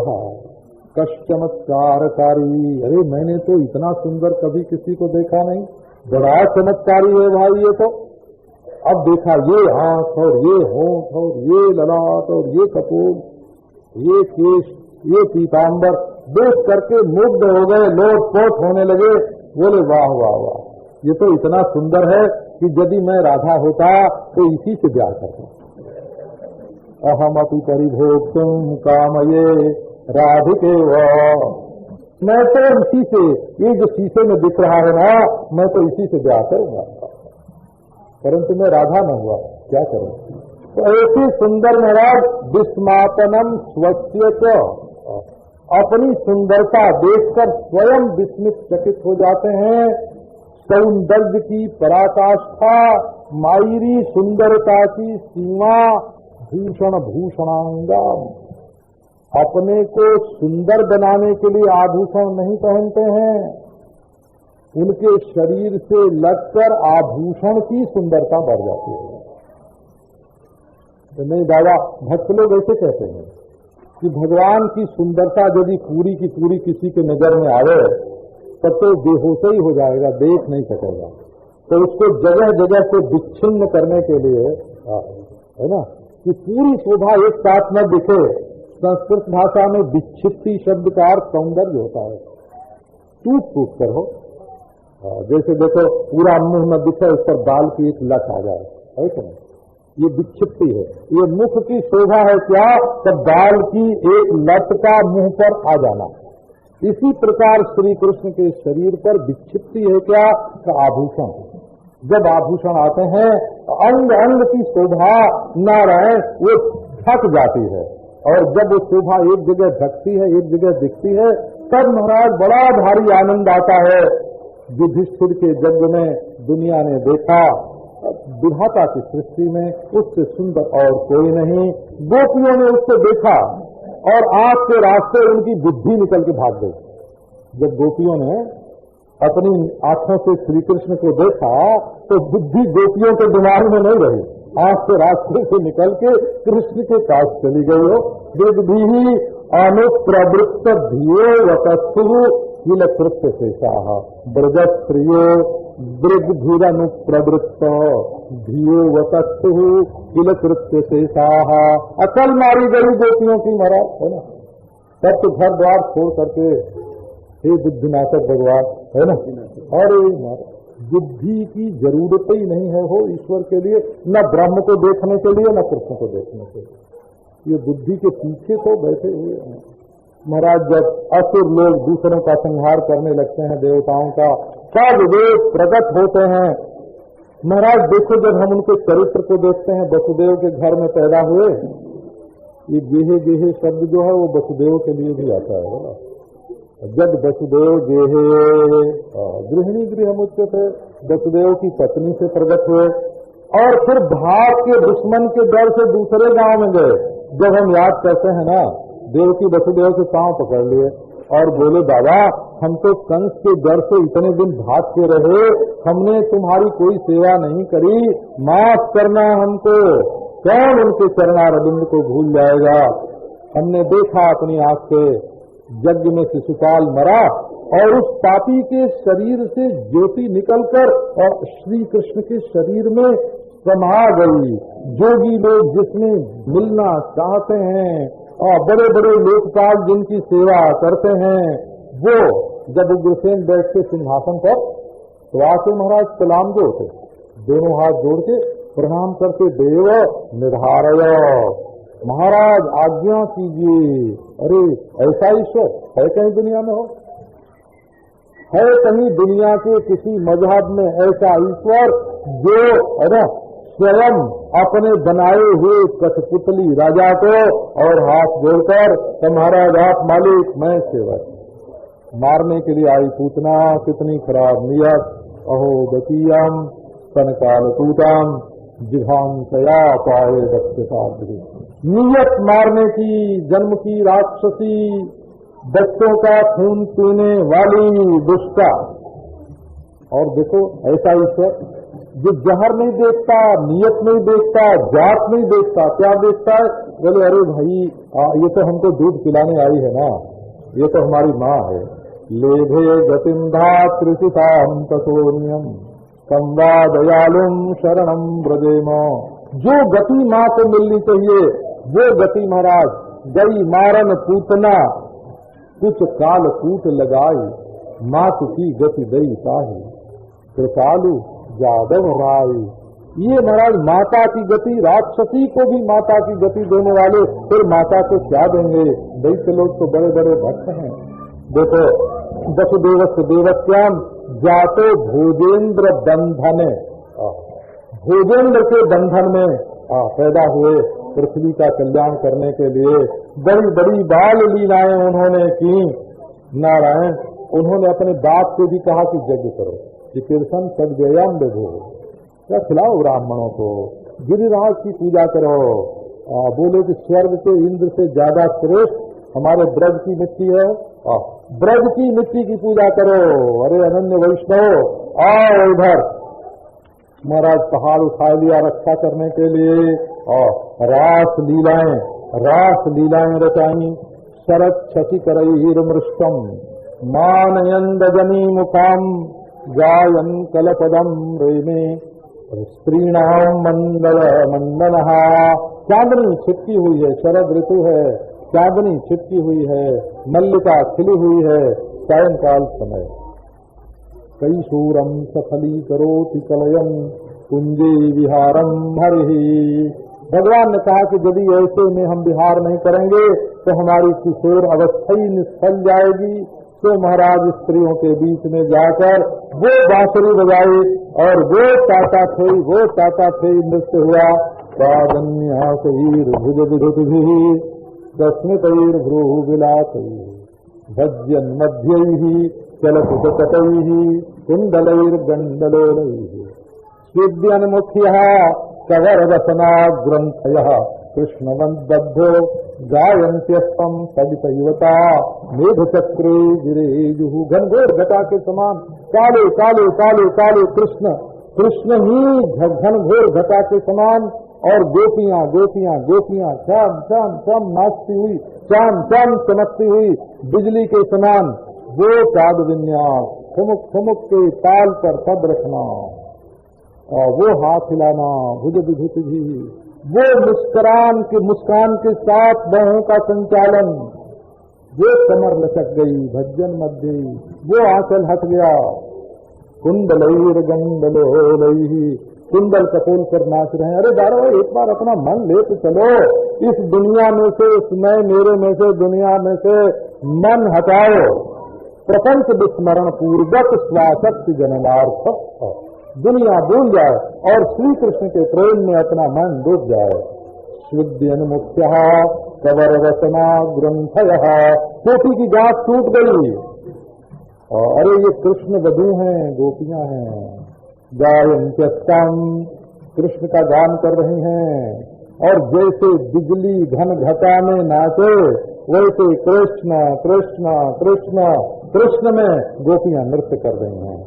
कश्चमत्कारकारी, अरे मैंने तो इतना सुंदर कभी किसी को देखा नहीं, बड़ा चमत्कारी है भाई ये तो। अब देखा ये आंख और ये होंठ और ये ललाट और ये कपोल, ये केश, ये पीताम्बर, देख करके मुग्ध हो गए, लोट पोट होने लगे, बोले वाह वाह वाह, ये तो इतना सुंदर है कि यदि मैं राधा होता तो इसी से ब्याह करता। अहम अपि परिभोक्तुम कामये राधिके वा, मैं तो इसी से, ये जो शीशे में दिख रहा है ना, मैं तो इसी से ब्याह करूंगा, परंतु मैं राधा न हुआ, क्या करूं। तो ऐसी सुंदर महाराज विस्मापनम स्वस्य च, अपनी सुंदरता देखकर स्वयं विस्मित चकित हो जाते हैं। सौंदर्य की पराकाष्ठा, मायरी सुंदरता की सीमा, भूषण भूषणांगम। अपने को सुंदर बनाने के लिए आभूषण नहीं पहनते हैं, उनके शरीर से लगकर आभूषण की सुंदरता बढ़ जाती है। तो नहीं बाबा, भक्त लोग ऐसे कहते हैं कि भगवान की सुंदरता यदि पूरी की पूरी किसी के नजर में आवे तब तो बेहोश ही हो जाएगा, देख नहीं सकेगा। तो उसको जगह जगह से विच्छिन्न करने के लिए है ना, कि पूरी शोभा एक साथ न दिखे। संस्कृत भाषा में विच्छित्ति शब्द का अर्थ सौंदर्य होता है, टूट टूट कर हो। जैसे देखो पूरा मुंह न दिखे, उस पर बाल की एक लट आ जाए, है क्या, ये विच्छित्ति है। ये मुख की शोभा है क्या, तब बाल की एक लट का मुंह पर आ जाना, इसी प्रकार श्री कृष्ण के शरीर पर विक्षिप्ति है क्या? आभूषण। जब आभूषण आते हैं अंग अंग की शोभा नारायण वो ढक जाती है, और जब वो शोभा एक जगह ढकती है, एक जगह दिखती है, तब महाराज बड़ा भारी आनंद आता है। युधिष्ठिर के यज्ञ में दुनिया ने देखा, विधाता की सृष्टि में उससे सुंदर और कोई नहीं। गोपियों ने उसको देखा और आंख के रास्ते उनकी बुद्धि निकल के भाग गई। जब गोपियों ने अपनी आंखों से श्री कृष्ण को देखा तो बुद्धि गोपियों के दिमाग में नहीं रही, आंख के रास्ते से निकल के कृष्ण के पास चली गई हो। दृग्भी अनुप्रवृत्त धियो वतस्तु किलकृत्य शेषाः ब्रज प्रियो दृग्भिरनुप्रवृत्त धियो वतस्तु किलकृत्य शेषाः। अकल मारी गई गोपियों की महाराज, है ना। सब तो घर द्वार छोड़ करके हे बुद्धिनाशक भगवान, है ना। अरे बुद्धि की जरूरत ही नहीं है हो ईश्वर के लिए, न ब्रह्म को देखने के लिए न कृष्ण को देखने के लिए। ये बुद्धि के पीछे तो बैठे हुए हैं महाराज। जब असुर लोग दूसरों का संहार करने लगते हैं देवताओं का, तब वे प्रकट होते हैं महाराज। देखो जब हम उनके चरित्र को देखते हैं, वसुदेव के घर में पैदा हुए, ये गेहे गेहे शब्द जो है वो वसुदेव के लिए भी आता है ना। जब वसुदेव गेहे गृहिणी गृह मुझसे थे, वसुदेव की पत्नी से प्रकट हुए, और फिर भाग के दुश्मन के डर से दूसरे गांव में गए। जब हम याद करते हैं ना, देव की वसुदेव के पांव पकड़ लिए और बोले बाबा हम तो कंस के डर से इतने दिन भाग के रहे, हमने तुम्हारी कोई सेवा नहीं करी, माफ करना हमको। कौन उनके चरणारविंद को भूल जाएगा। हमने देखा अपनी आंख से यज्ञ में शिशुपाल मरा और उस पापी के शरीर से ज्योति निकलकर और श्री कृष्ण के शरीर में समा गई। जोगी लोग जिसमें मिलना चाहते हैं और बड़े बड़े लोकपाल जिनकी सेवा करते हैं, वो जब उग्रसेन बैठते सिंहासन पर तो आके महाराज सलाम जो होते, दोनों हाथ जोड़ के प्रणाम करके देव निर्धारय महाराज आज्ञा कीजिए। अरे ऐसा ईश्वर है कहीं दुनिया में? हो है कहीं दुनिया के किसी मजहब में ऐसा ईश्वर जो है ना स्वयं अपने बनाए हुए कठपुतली राजा को और हाथ जोड़कर महाराज आप मालिक मैं सेवक, मारने के लिए आई पूतना कितनी खराब नियत। अहो दकीयम स्तनकाल तूताम जिघांसया पाए दक्षता। नियत मारने की, जन्म की राक्षसी, बच्चों का खून पीने वाली दुष्टा। और देखो ऐसा ईश्वर जो जहर नहीं देखता, नियत नहीं देखता, जात नहीं देखता, क्या देखता है? बोले अरे भाई ये तो हमको दूध पिलाने आई है ना, ये तो हमारी माँ है। लेभे गतिम धातृषिताम तथोन्यम संवा दयालुम शरणम ब्रजेम। जो गति माँ को मिलनी चाहिए वो गति महाराज गई मारन पूतना कुछ काल कूट लगाई, मात की गति दई ताही कृपालु जादव राय। ये महाराज माता की गति, राक्षसी को भी माता की गति देने वाले फिर माता को क्या देंगे? दैत्य लोग तो बड़े बड़े भक्त हैं। देखो वसुदेवस्य देवत्याम जातो भोजेंद्र बंधन, भोजेंद्र के बंधन में पैदा हुए। पृथ्वी का कल्याण करने के लिए बड़ी बड़ी बाल लीलाएं उन्होंने की। नारायण उन्होंने अपने बाप को भी कहा कि यज्ञ करो, चिकीर्षण सदव्ययम विभो, क्या खिलाओ ब्राह्मणों को, गिरिराज की पूजा करो। बोले कि स्वर्ग के इंद्र से ज्यादा श्रेष्ठ हमारे ब्रज की मिट्टी है, ब्रज की मिट्टी की पूजा करो। अरे अनन्य वैष्णव आओ इधर। महाराज पहाड़ उठा लिया रक्षा करने के लिए और रास लीलाएं रचाई। शरद छति करई मृष्टम मानयन दजनी मुखाम गायन कलपदम रेमे स्त्रीणाम मंगल मंदनहा। चांदनी छिटकी हुई है, शरद ऋतु है, चांदनी छिटकी हुई है, मल्लिका खिली हुई है, सायंकाल समय। कई शूरम सफली करोति कलयम कुंजे विहारम हरि। भगवान ने कहा कि यदि ऐसे में हम विहार नहीं करेंगे तो हमारी किशोर अवस्था ही निष्फल जाएगी। तो महाराज स्त्रियों के बीच में जाकर वो बांसुरी बजाई और वो ताता थे नृत्य हुआ। पादन्यासैर भुज विधुतिभिः दस्मितैर्भ्रू विलासैः भज्यन् मध्यैः चलकुटतटैः कुण्डलैर्गण्डलोलैः स्विद्यन्मुख्यः कवरवसनाग्रन्थयः कृष्णवन्दद्धो गायन्त्यस्तं सवितैवता मेघचक्रे गिरेयुः। घनघोर घटा के समान काले काले काले काले कृष्ण ही घनघोर घटा के समान, और गोपियां श्याम श्याम श्याम नाचती हुई, श्याम श्याम चमकती हुई बिजली के समान। वो पाद विन्यास ठुमुक के ताल पर पद रखना और वो हाथ हिलाना, भुज विधुति भी, वो मुस्कान के साथ बाहों का संचालन, वो कमर लचक गई भज्जन मध्य, वो आंचल हट गया। कुंडलैर गंडलोलैहि, कुंडल कपोल पर नाच रहे हैं। अरे दारो एक बार अपना मन ले तो चलो, इस दुनिया में से, इस मैं मेरे में से, दुनिया में से मन हटाओ, प्रपंच विस्मरण पूर्वक स्वाशक्ति जननार्थ दुनिया भूल जाए और श्री कृष्ण के प्रेम में अपना मन डूब जाए। शुद्धियन मुख्य कवर रचना ग्रंथय, टोपी की गांठ टूट गई। और अरे ये कृष्ण वधू हैं, गोपियां हैं, गायन्त्यस्तं, कृष्ण का गान कर रही हैं। और जैसे बिजली घन घटा में नाचे, वैसे कृष्ण कृष्ण कृष्ण कृष्ण में गोपियां नृत्य कर रही हैं।